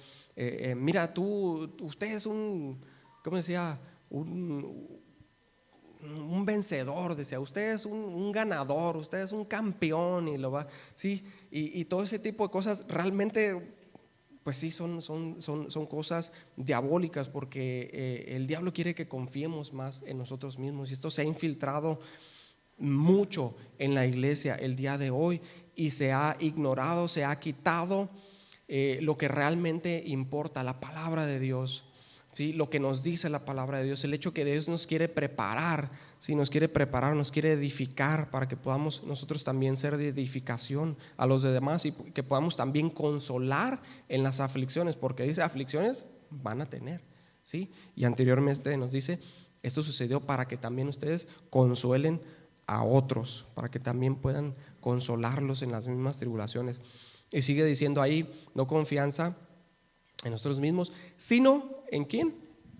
Mira, usted es ¿cómo decía? Un vencedor, decía, usted es un ganador, usted es un campeón sí, y todo ese tipo de cosas realmente, pues sí, son cosas diabólicas, porque el diablo quiere que confiemos más en nosotros mismos, y esto se ha infiltrado mucho en la iglesia el día de hoy, y se ha ignorado, se ha quitado lo que realmente importa, la palabra de Dios. ¿Sí? Lo que nos dice la palabra de Dios, el hecho que Dios nos quiere preparar, ¿sí? Nos quiere preparar, nos quiere edificar para que podamos nosotros también ser de edificación a los demás, y que podamos también consolar en las aflicciones, porque dice aflicciones van a tener, ¿sí? Y anteriormente nos dice, esto sucedió para que también ustedes consuelen a otros, para que también puedan consolarlos en las mismas tribulaciones. Y sigue diciendo ahí, no confianza en nosotros mismos, sino ¿en quién?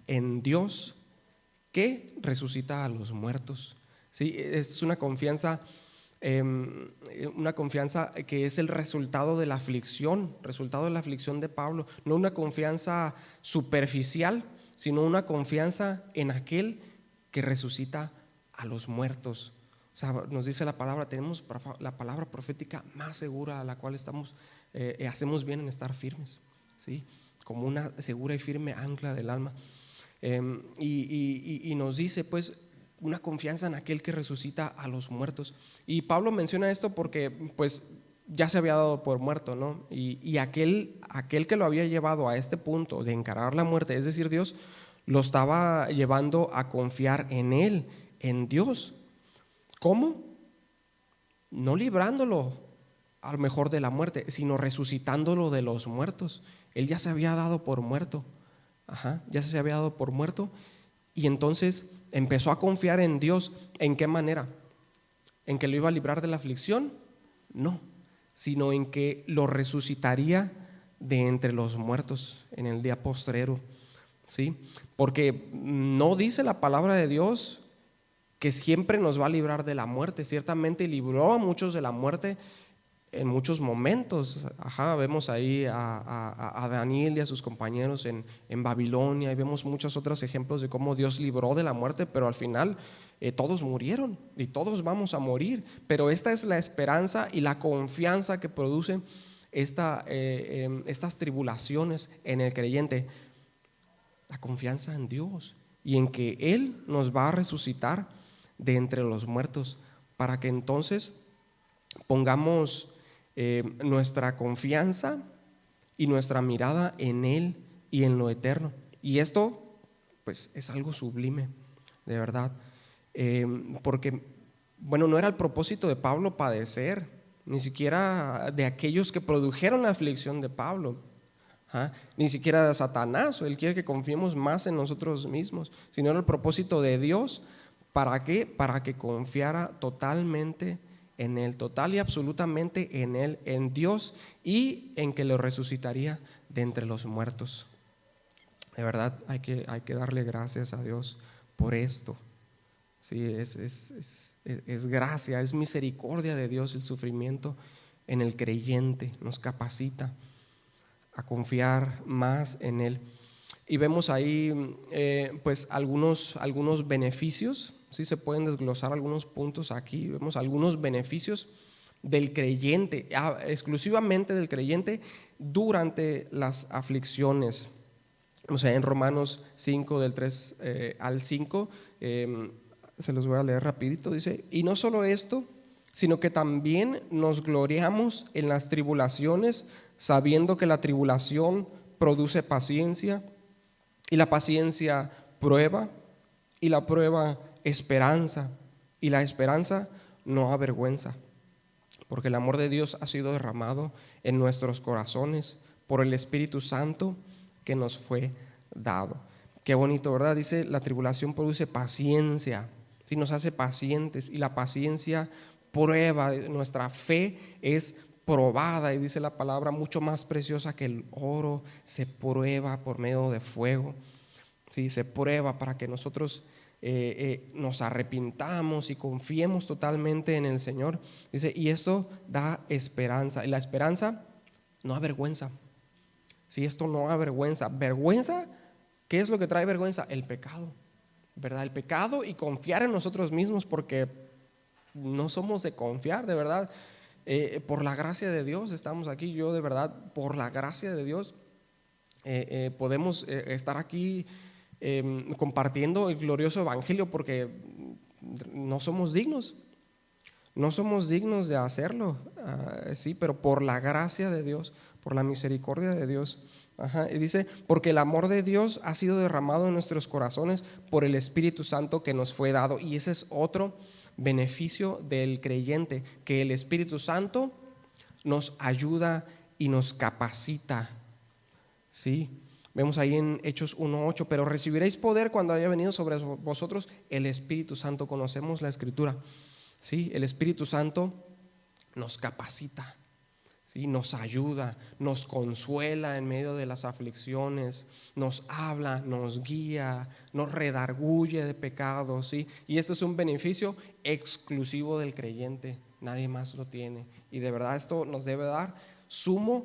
En Dios, que resucita a los muertos. ¿Sí? Es una confianza que es el resultado de la aflicción de Pablo, no una confianza superficial, sino una confianza en aquel que resucita a los muertos. O sea, nos dice la palabra, tenemos la palabra profética más segura, a la cual hacemos bien en estar firmes, ¿sí? Como una segura y firme ancla del alma. Y nos dice pues una confianza en aquel que resucita a los muertos. Y Pablo menciona esto porque pues ya se había dado por muerto, ¿no? Y aquel que lo había llevado a este punto de encarar la muerte, es decir, Dios, lo estaba llevando a confiar en Él, en Dios. ¿Cómo? No librándolo a lo mejor de la muerte, sino resucitándolo de los muertos. Él ya se había dado por muerto. Ya se había dado por muerto. Y entonces empezó a confiar en Dios. ¿En qué manera? ¿En que lo iba a librar de la aflicción? No, sino en que lo resucitaría de entre los muertos en el día postrero, ¿sí? Porque no dice la palabra de Dios que siempre nos va a librar de la muerte. Ciertamente libró a muchos de la muerte en muchos momentos. Vemos ahí a Daniel y a sus compañeros en Babilonia, y vemos muchos otros ejemplos de cómo Dios libró de la muerte, pero al final todos murieron y todos vamos a morir. Pero esta es la esperanza y la confianza que produce estas tribulaciones en el creyente, la confianza en Dios y en que Él nos va a resucitar de entre los muertos, para que entonces pongamos nuestra confianza y nuestra mirada en Él y en lo eterno. Y esto pues es algo sublime, de verdad, porque bueno, no era el propósito de Pablo padecer, ni siquiera de aquellos que produjeron la aflicción de Pablo, ni siquiera de Satanás. Él quiere que confiemos más en nosotros mismos, sino era el propósito de Dios. ¿Para qué? Para que confiara totalmente en Él, total y absolutamente en Él, en Dios, y en que lo resucitaría de entre los muertos. De verdad hay que darle gracias a Dios por esto. Sí, es gracia, es misericordia de Dios el sufrimiento en el creyente, nos capacita a confiar más en Él. Y vemos ahí pues algunos beneficios. Sí, se pueden desglosar algunos puntos aquí. Vemos algunos beneficios del creyente, exclusivamente del creyente, durante las aflicciones. O sea, en Romanos 5, del 3 al 5, se los voy a leer rapidito. Dice, y no solo esto, sino que también nos gloriamos en las tribulaciones, sabiendo que la tribulación produce paciencia, y la paciencia prueba, y la prueba esperanza, y la esperanza no avergüenza, porque el amor de Dios ha sido derramado en nuestros corazones por el Espíritu Santo que nos fue dado. Qué bonito, ¿verdad? Dice, la tribulación produce paciencia, ¿sí? Nos hace pacientes, y la paciencia prueba. Nuestra fe es probada, y dice la palabra, mucho más preciosa que el oro, se prueba por medio de fuego. Sí, se prueba para que nosotros nos arrepintamos y confiemos totalmente en el Señor. Dice, y esto da esperanza. Y la esperanza no avergüenza. Si esto no avergüenza. Vergüenza, ¿qué es lo que trae vergüenza? El pecado, ¿verdad? El pecado y confiar en nosotros mismos, porque no somos de confiar, de verdad. Por la gracia de Dios estamos aquí. Yo de verdad, por la gracia de Dios, podemos estar aquí compartiendo el glorioso evangelio, porque no somos dignos. No somos dignos de hacerlo, sí, pero por la gracia de Dios, por la misericordia de Dios. Y dice, porque el amor de Dios ha sido derramado en nuestros corazones por el Espíritu Santo que nos fue dado. Y ese es otro beneficio del creyente, que el Espíritu Santo nos ayuda y nos capacita. Sí, vemos ahí en Hechos 1:8, pero recibiréis poder cuando haya venido sobre vosotros el Espíritu Santo. Conocemos la Escritura. Sí, el Espíritu Santo nos capacita, ¿sí? Nos ayuda, nos consuela en medio de las aflicciones, nos habla, nos guía, nos redarguye de pecados, ¿sí? Y este es un beneficio exclusivo del creyente, nadie más lo tiene. Y de verdad esto nos debe dar sumo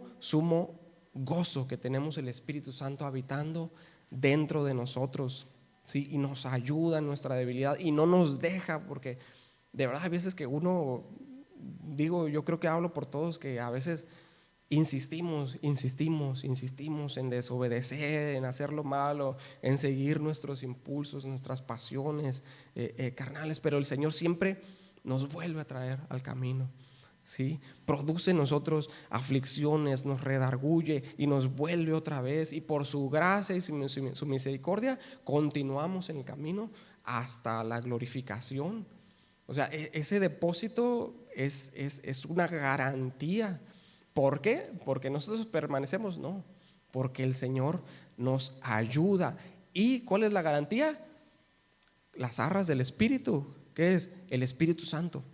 gozo, que tenemos el Espíritu Santo habitando dentro de nosotros, ¿sí? Y nos ayuda en nuestra debilidad y no nos deja, porque de verdad, hay veces que uno, yo creo que hablo por todos, que a veces insistimos en desobedecer, en hacer lo malo, en seguir nuestros impulsos, nuestras pasiones carnales, pero el Señor siempre nos vuelve a traer al camino, ¿sí? Produce en nosotros aflicciones, nos redarguye y nos vuelve otra vez, y por su gracia y su misericordia continuamos en el camino hasta la glorificación. O sea, ese depósito es una garantía. ¿Por qué? ¿Porque nosotros permanecemos? No, porque el Señor nos ayuda. ¿Y cuál es la garantía? Las arras del Espíritu. ¿Qué es? El Espíritu Santo.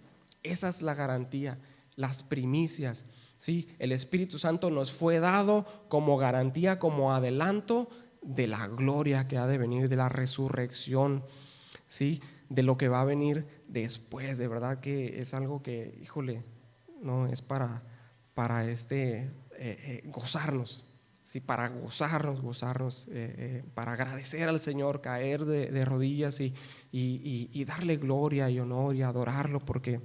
Esa es la garantía, las primicias, ¿sí? El Espíritu Santo nos fue dado como garantía, como adelanto de la gloria que ha de venir, de la resurrección, ¿sí? De lo que va a venir después. De verdad que es algo que, híjole, no es para gozarnos, ¿sí? Para gozarnos, para agradecer al Señor, caer de rodillas y darle gloria y honor y adorarlo, porque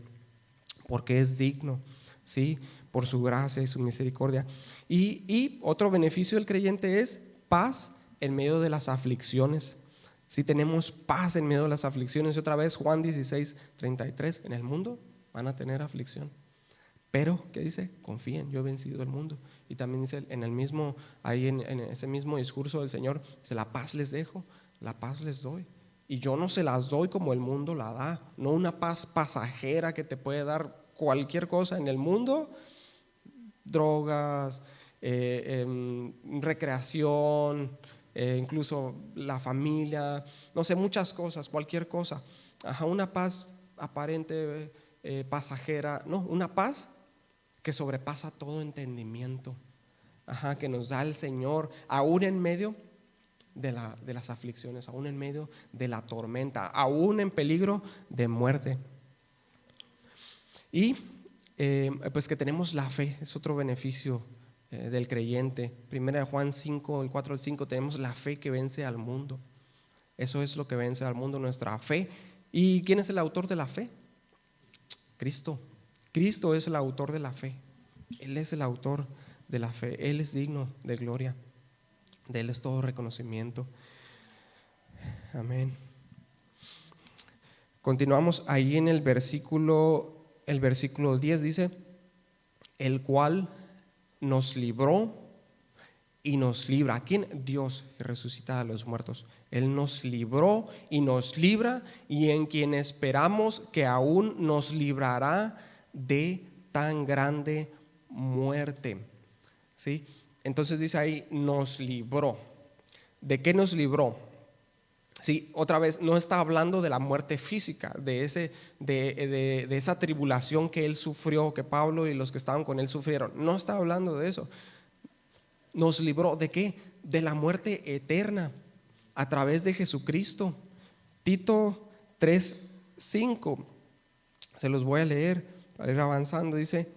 es digno, ¿sí? Por su gracia y su misericordia. Y otro beneficio del creyente es paz en medio de las aflicciones. Si tenemos paz en medio de las aflicciones. Y otra vez Juan 16:33, en el mundo van a tener aflicción, pero ¿qué dice? Confíen, yo he vencido el mundo. Y también dice en ese mismo discurso del Señor, dice, la paz les dejo, la paz les doy, y yo no se las doy como el mundo la da. No una paz pasajera que te puede dar cualquier cosa en el mundo, drogas, recreación, incluso la familia, no sé, muchas cosas, cualquier cosa. Una paz aparente, pasajera, no, una paz que sobrepasa todo entendimiento, que nos da el Señor, aún en medio de las aflicciones, aún en medio de la tormenta, aún en peligro de muerte. Y pues que tenemos la fe, es otro beneficio del creyente. Primera de Juan 5, el 4 al 5, tenemos la fe que vence al mundo. Eso es lo que vence al mundo, nuestra fe. ¿Y quién es el autor de la fe? Cristo. Cristo es el autor de la fe. Él es el autor de la fe. Él es digno de gloria. De Él es todo reconocimiento. Amén. Continuamos ahí en el versículo 10, dice, el cual nos libró y nos libra. ¿A quién? Dios, que resucita a los muertos. Él nos libró y nos libra, y en quien esperamos que aún nos librará de tan grande muerte. ¿Sí? Entonces dice ahí, nos libró. ¿De qué nos libró? Sí, otra vez, no está hablando de la muerte física, de esa tribulación que él sufrió, que Pablo y los que estaban con él sufrieron. No está hablando de eso. Nos libró ¿de qué? De la muerte eterna, a través de Jesucristo. Tito 3:5, se los voy a leer para ir avanzando. Dice: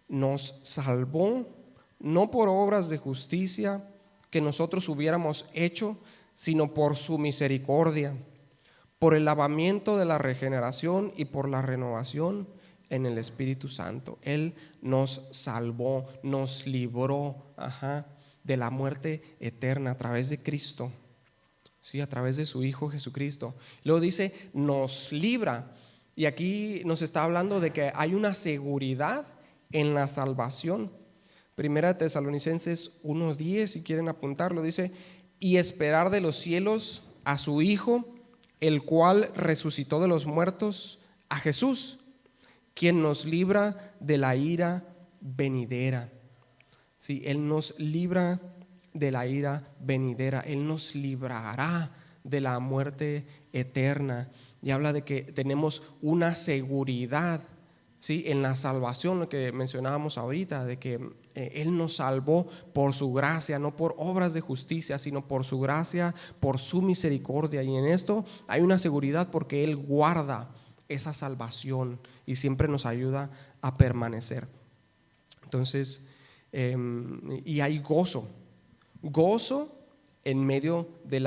nos salvó no por obras de justicia que nosotros hubiéramos hecho, sino por su misericordia, por el lavamiento de la regeneración y por la renovación en el Espíritu Santo. Él nos salvó, nos libró de la muerte eterna a través de Cristo, ¿sí? A través de su Hijo Jesucristo. Luego dice, nos libra. Y aquí nos está hablando de que hay una seguridad en la salvación. Primera Tesalonicenses 1:10, si quieren apuntarlo, dice: y esperar de los cielos a su Hijo, el cual resucitó de los muertos, a Jesús, quien nos libra de la ira venidera. Sí, Él nos libra de la ira venidera. Él nos librará de la muerte eterna. Y habla de que tenemos una seguridad, ¿sí?, en la salvación, lo que mencionábamos ahorita, de que Él nos salvó por su gracia, no por obras de justicia, sino por su gracia, por su misericordia. Y en esto hay una seguridad porque Él guarda esa salvación y siempre nos ayuda a permanecer. Entonces, y hay gozo en medio de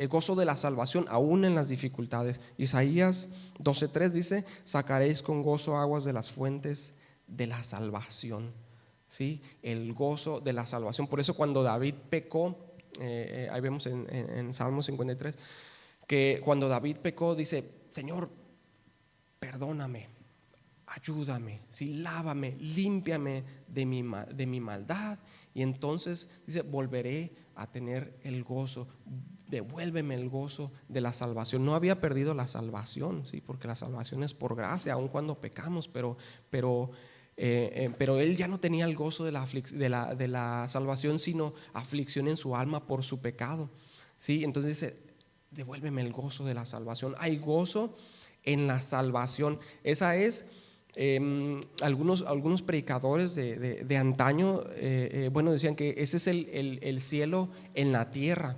el gozo de la salvación, aún en las dificultades. Isaías 12:3 dice: sacaréis con gozo aguas de las fuentes de la salvación. ¿Sí? El gozo de la salvación. Por eso cuando David pecó, ahí vemos en Salmo 53, que cuando David pecó dice: Señor, perdóname, ayúdame, ¿sí? Lávame, límpiame de mi maldad, y entonces dice: volveré a tener el gozo, devuélveme el gozo de la salvación. No había perdido la salvación, ¿sí? Porque la salvación es por gracia, aun cuando pecamos, pero él ya no tenía el gozo de la salvación, sino aflicción en su alma por su pecado, ¿sí? Entonces dice: devuélveme el gozo de la salvación. Hay gozo en la salvación. Esa es, algunos predicadores de antaño, decían que ese es el cielo en la tierra,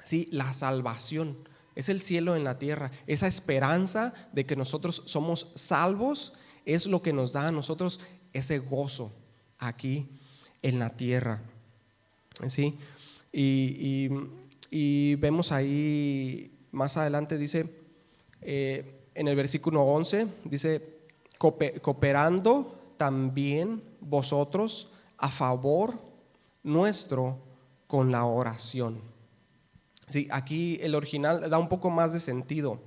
¿sí? La salvación es el cielo en la tierra. Esa esperanza de que nosotros somos salvos es lo que nos da a nosotros ese gozo aquí en la tierra, ¿sí? Y vemos ahí más adelante, dice, en el versículo 11, dice: cooperando también vosotros a favor nuestro con la oración. Sí, aquí el original da un poco más de sentido.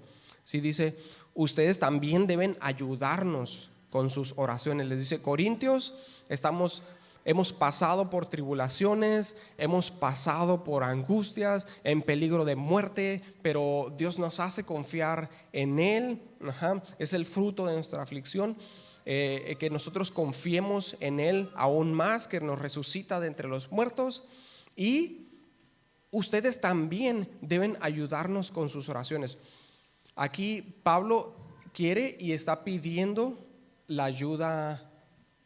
Sí, dice: ustedes también deben ayudarnos con sus oraciones. Les dice: Corintios, hemos pasado por tribulaciones, hemos pasado por angustias, en peligro de muerte, pero Dios nos hace confiar en Él. Es el fruto de nuestra aflicción, que nosotros confiemos en Él aún más, que nos resucita de entre los muertos. Y ustedes también deben ayudarnos con sus oraciones. Aquí Pablo quiere y está pidiendo la ayuda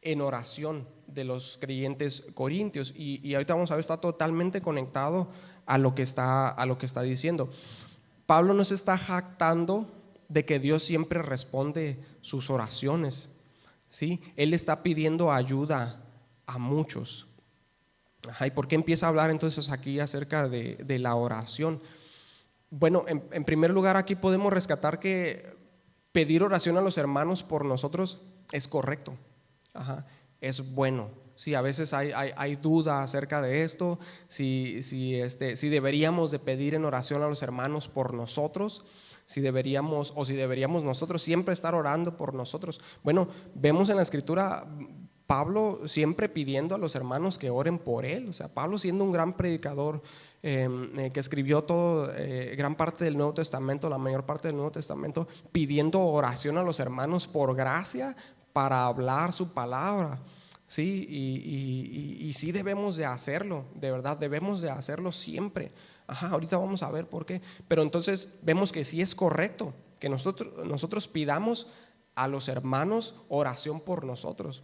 en oración de los creyentes corintios, y ahorita vamos a ver, está totalmente conectado a lo que está diciendo. Pablo no se está jactando de que Dios siempre responde sus oraciones, ¿sí? Él está pidiendo ayuda a muchos. ¿Y por qué empieza a hablar entonces aquí acerca de la oración? Bueno, en primer lugar, aquí podemos rescatar que pedir oración a los hermanos por nosotros es correcto. Es bueno. Sí, a veces hay duda acerca de esto, si deberíamos de pedir en oración a los hermanos por nosotros, si deberíamos nosotros siempre estar orando por nosotros. Bueno, vemos en la Escritura Pablo siempre pidiendo a los hermanos que oren por él. O sea, Pablo, siendo un gran predicador, que escribió gran parte del Nuevo Testamento, la mayor parte del Nuevo Testamento, pidiendo oración a los hermanos por gracia para hablar su palabra. Sí, y sí debemos de hacerlo, de verdad, debemos de hacerlo siempre. Ahorita vamos a ver por qué. Pero entonces vemos que sí es correcto que nosotros pidamos a los hermanos oración por nosotros.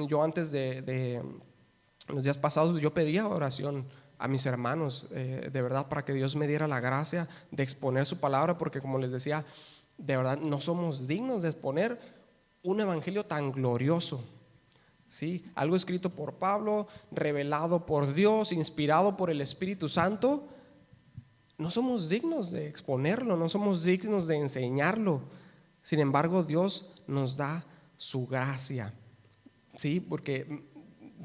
Yo antes de los días pasados, yo pedía oración a mis hermanos, de verdad, para que Dios me diera la gracia de exponer su palabra, porque como les decía, de verdad no somos dignos de exponer un evangelio tan glorioso. ¿Sí? Algo escrito por Pablo, revelado por Dios, inspirado por el Espíritu Santo. No somos dignos de exponerlo, no somos dignos de enseñarlo. Sin embargo, Dios nos da su gracia. ¿Sí? Porque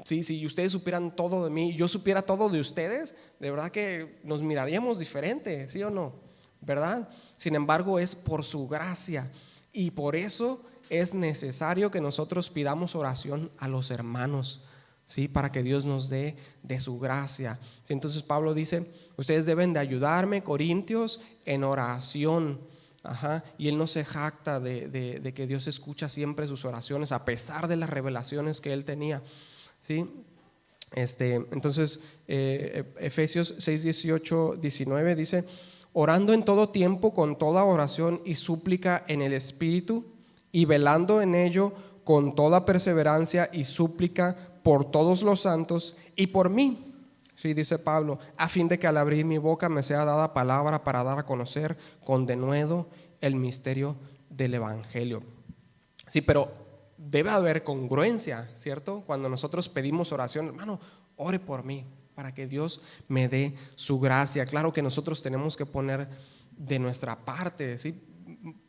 si ustedes supieran todo de mí, yo supiera todo de ustedes, de verdad que nos miraríamos diferente, ¿sí o no? ¿Verdad? Sin embargo, es por su gracia, y por eso es necesario que nosotros pidamos oración a los hermanos, ¿sí? Para que Dios nos dé de su gracia. ¿Sí? Entonces Pablo dice, ustedes deben de ayudarme, Corintios, en oración. Y él no se jacta de que Dios escucha siempre sus oraciones, a pesar de las revelaciones que él tenía. ¿Sí? Entonces Efesios 6, 18, 19 dice, orando en todo tiempo con toda oración y súplica en el Espíritu, y velando en ello con toda perseverancia y súplica por todos los santos y por mí. Sí, dice Pablo, a fin de que al abrir mi boca me sea dada palabra para dar a conocer con denuedo el misterio del Evangelio. Sí, pero debe haber congruencia, ¿cierto? Cuando nosotros pedimos oración, hermano, ore por mí para que Dios me dé su gracia. Claro que nosotros tenemos que poner de nuestra parte, ¿sí?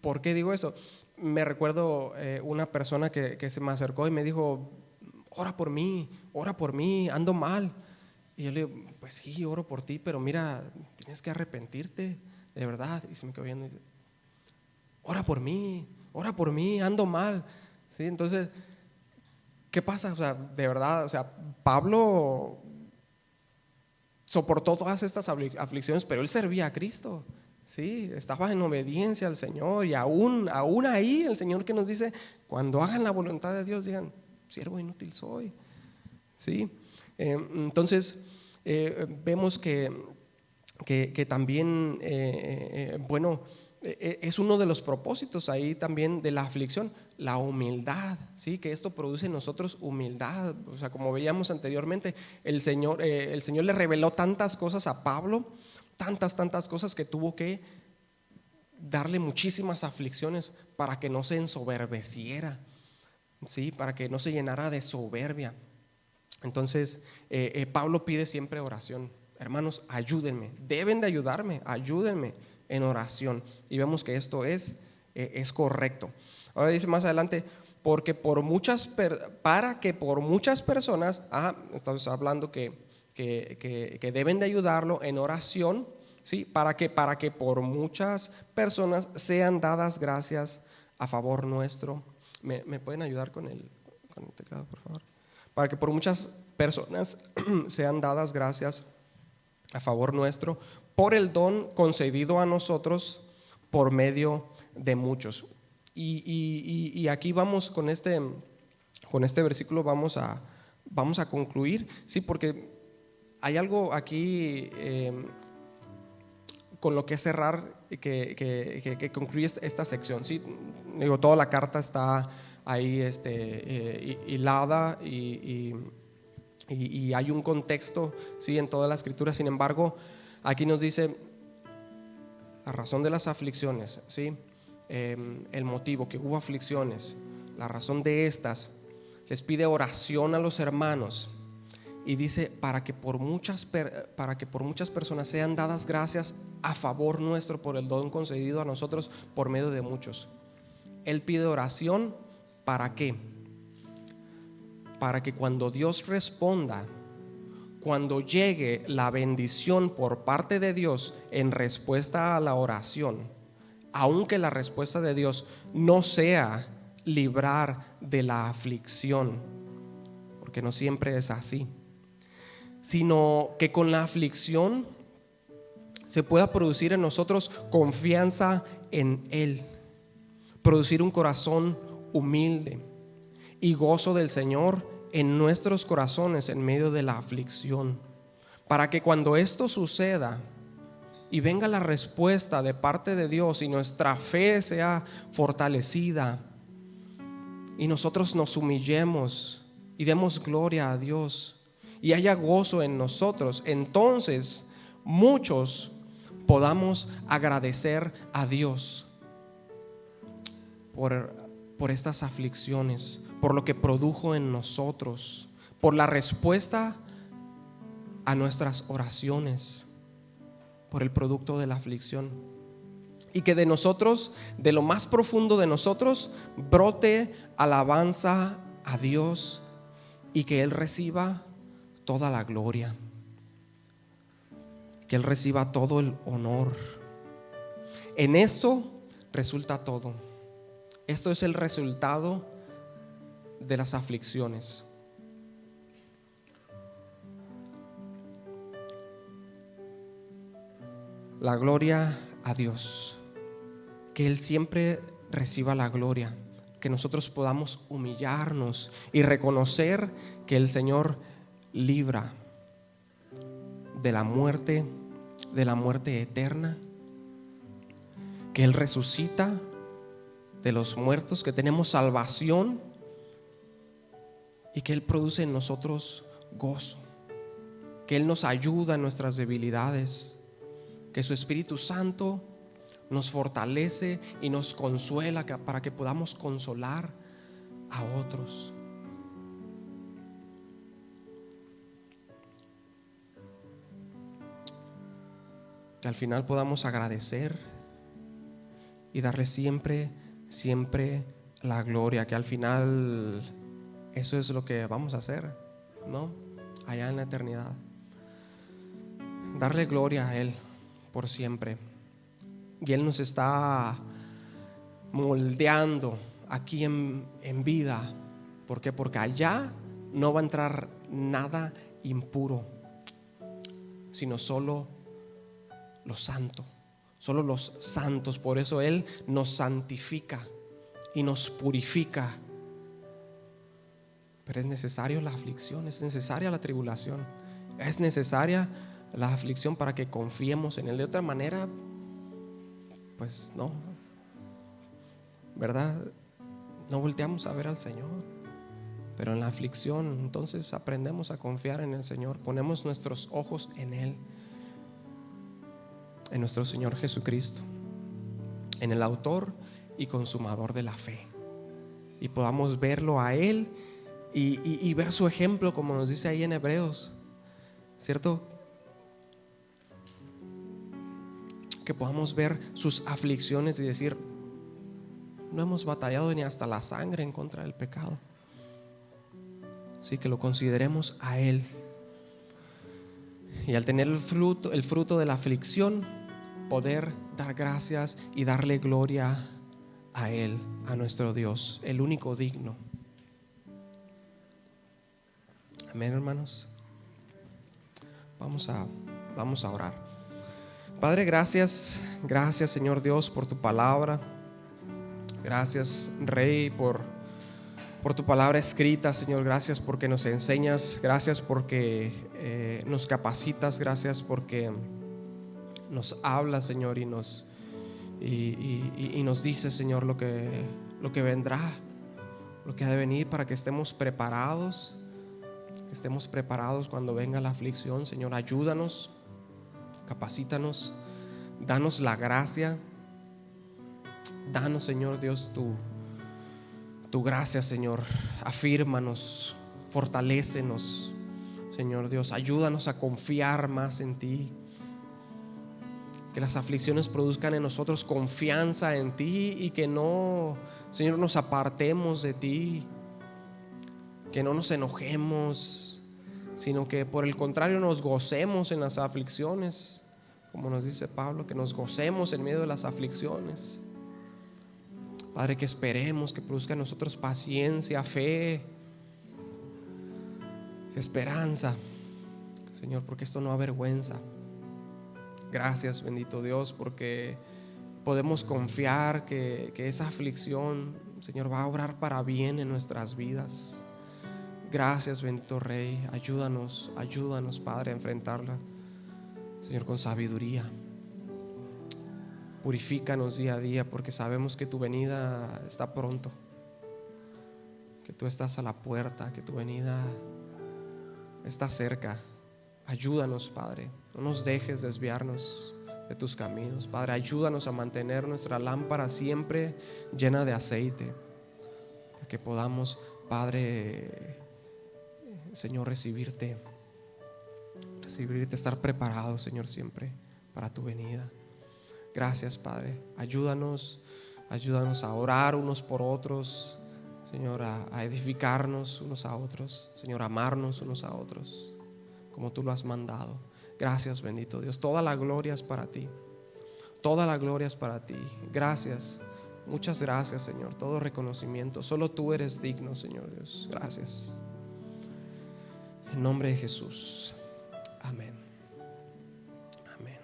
¿Por qué digo eso? Me recuerdo una persona que se me acercó y me dijo, ora por mí, ando mal. Y yo le digo, pues sí, oro por ti, pero mira, tienes que arrepentirte, de verdad. Y se me quedó viendo y dice, ora por mí, ando mal. ¿Sí? Entonces, ¿qué pasa? O sea, de verdad, o sea, Pablo soportó todas estas aflicciones, pero él servía a Cristo. Sí, estaba en obediencia al Señor, y aún ahí el Señor que nos dice, cuando hagan la voluntad de Dios, digan, siervo inútil soy. Sí, entonces vemos que también, es uno de los propósitos ahí también de la aflicción, la humildad, ¿sí? Que esto produce en nosotros humildad. O sea, como veíamos anteriormente, el Señor le reveló tantas cosas a Pablo, tantas cosas, que tuvo que darle muchísimas aflicciones para que no se ensoberbeciera, ¿sí? Para que no se llenara de soberbia. Entonces Pablo pide siempre oración. Hermanos, ayúdenme, deben de ayúdenme en oración. Y vemos que esto es correcto. Ahora dice más adelante, para que por muchas personas, estamos hablando que deben de ayudarlo en oración, ¿sí? Para que por muchas personas sean dadas gracias a favor nuestro. ¿Me pueden ayudar con el teclado, por favor? Para que por muchas personas sean dadas gracias a favor nuestro, por el don concedido a nosotros por medio de muchos. Y aquí vamos con este versículo, vamos a concluir, sí, porque hay algo aquí con lo que cerrar, que concluye esta sección, ¿sí? Digo, toda la carta está ahí hilada, y hay un contexto, ¿sí? En toda la escritura. Sin embargo, aquí nos dice la razón de las aflicciones, ¿sí? El motivo, que hubo aflicciones, la razón de estas. Les pide oración a los hermanos, y dice para que por muchas personas sean dadas gracias a favor nuestro por el don concedido a nosotros por medio de muchos. Él pide oración, ¿para qué? Para que cuando Dios responda, cuando llegue la bendición por parte de Dios en respuesta a la oración, aunque la respuesta de Dios no sea librar de la aflicción, porque no siempre es así, sino que con la aflicción se pueda producir en nosotros confianza en Él, producir un corazón humilde y gozo del Señor en nuestros corazones en medio de la aflicción, para que cuando esto suceda y venga la respuesta de parte de Dios y nuestra fe sea fortalecida y nosotros nos humillemos y demos gloria a Dios y haya gozo en nosotros, entonces muchos podamos agradecer a Dios por estas aflicciones, por lo que produjo en nosotros, por la respuesta a nuestras oraciones, por el producto de la aflicción. Y que de nosotros, de lo más profundo de nosotros, brote alabanza a Dios y que Él reciba toda la gloria, que Él reciba todo el honor. En esto resulta todo. Esto es el resultado de las aflicciones. La gloria a Dios, que Él siempre reciba la gloria, que nosotros podamos humillarnos y reconocer que el Señor libra de la muerte eterna, que Él resucita de los muertos, que tenemos salvación y que Él produce en nosotros gozo, que Él nos ayuda en nuestras debilidades, que su Espíritu Santo nos fortalece y nos consuela para que podamos consolar a otros. Que al final podamos agradecer y darle siempre la gloria, que al final eso es lo que vamos a hacer, ¿no? Allá en la eternidad. Darle gloria a Él por siempre. Y Él nos está moldeando aquí en vida. ¿Por qué? Porque allá no va a entrar nada impuro, sino solo lo santo, solo los santos. Por eso Él nos santifica y nos purifica. Pero es necesario la aflicción, es necesaria la tribulación, es necesaria la aflicción para que confiemos en Él. De otra manera, pues no, ¿verdad? No volteamos a ver al Señor. Pero en la aflicción entonces aprendemos a confiar en el Señor, ponemos nuestros ojos en Él, en nuestro Señor Jesucristo, en el autor y consumador de la fe, y podamos verlo a Él y ver su ejemplo, como nos dice ahí en Hebreos, ¿cierto? Que podamos ver sus aflicciones y decir: no hemos batallado ni hasta la sangre en contra del pecado. Así que lo consideremos a Él, y al tener el fruto de la aflicción, poder dar gracias y darle gloria a Él, a nuestro Dios, el único digno. Amén, hermanos. Vamos a orar. Padre, gracias Señor Dios por tu palabra. Gracias, Rey, por tu palabra escrita, Señor. Gracias porque nos enseñas, gracias porque nos capacitas, gracias porque nos hablas, Señor, y nos dices, Señor, lo que vendrá, lo que ha de venir, para que estemos preparados, cuando venga la aflicción. Señor, ayúdanos, capacítanos, danos la gracia, danos, Señor Dios, tu gracia, Señor. Afírmanos, fortalécenos, Señor Dios. Ayúdanos a confiar más en ti. Que las aflicciones produzcan en nosotros confianza en ti, y que no, Señor, nos apartemos de ti, que no nos enojemos, sino que por el contrario nos gocemos en las aflicciones, como nos dice Pablo, que nos gocemos en medio de las aflicciones. Padre, que esperemos, que produzca en nosotros paciencia, fe, esperanza, Señor, porque esto no avergüenza. Gracias, bendito Dios, porque podemos confiar que esa aflicción, Señor, va a obrar para bien en nuestras vidas. Gracias, bendito Rey. Ayúdanos, Padre, a enfrentarla, Señor, con sabiduría. Purifícanos día a día, porque sabemos que tu venida está pronto, que tú estás a la puerta, que tu venida está cerca. Ayúdanos, Padre, no nos dejes desviarnos de tus caminos. Padre, ayúdanos a mantener nuestra lámpara siempre llena de aceite, para que podamos, Padre, Señor, recibirte, estar preparados, Señor, siempre para tu venida. Gracias, Padre. Ayúdanos a orar unos por otros, Señor, a edificarnos unos a otros, Señor, a amarnos unos a otros, como tú lo has mandado. Gracias, bendito Dios. Toda la gloria es para ti. Toda la gloria es para ti. Gracias. Muchas gracias, Señor. Todo reconocimiento. Solo tú eres digno, Señor Dios. Gracias. En nombre de Jesús. Amén. Amén.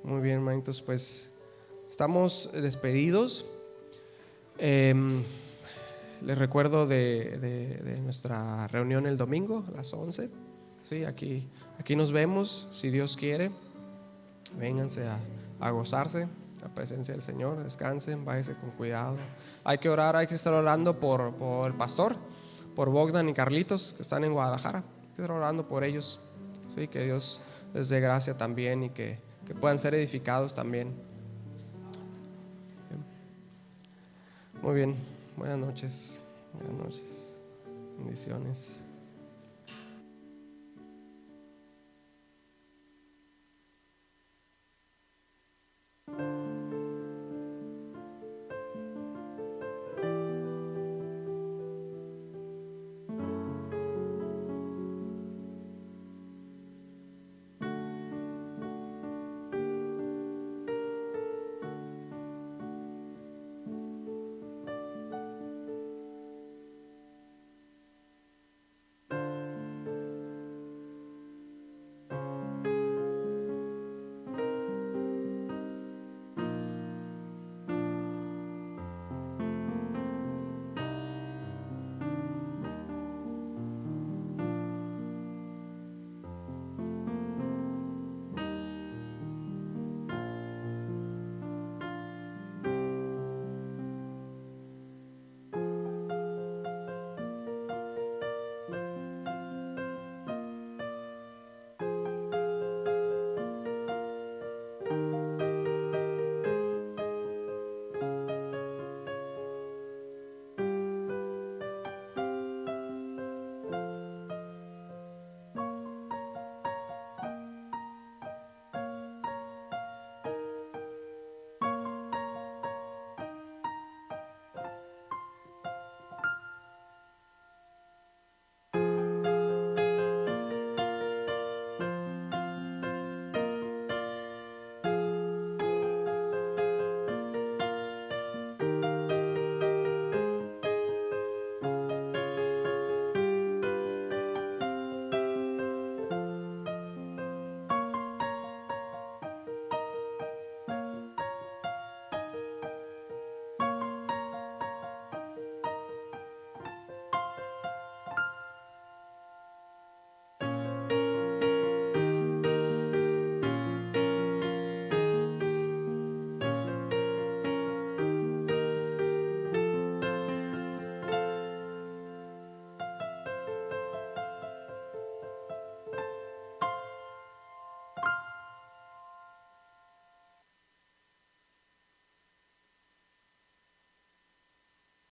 Muy bien, hermanitos, pues estamos despedidos. Les recuerdo de nuestra reunión el domingo a las 11. Sí, aquí nos vemos, si Dios quiere. Vénganse a gozarse la presencia del Señor, descansen, váyanse con cuidado. Hay que orar, hay que estar orando por el pastor, por Bogdan y Carlitos, que están en Guadalajara. Hay que estar orando por ellos, sí, que Dios les dé gracia también y que puedan ser edificados también. Muy bien, buenas noches, bendiciones.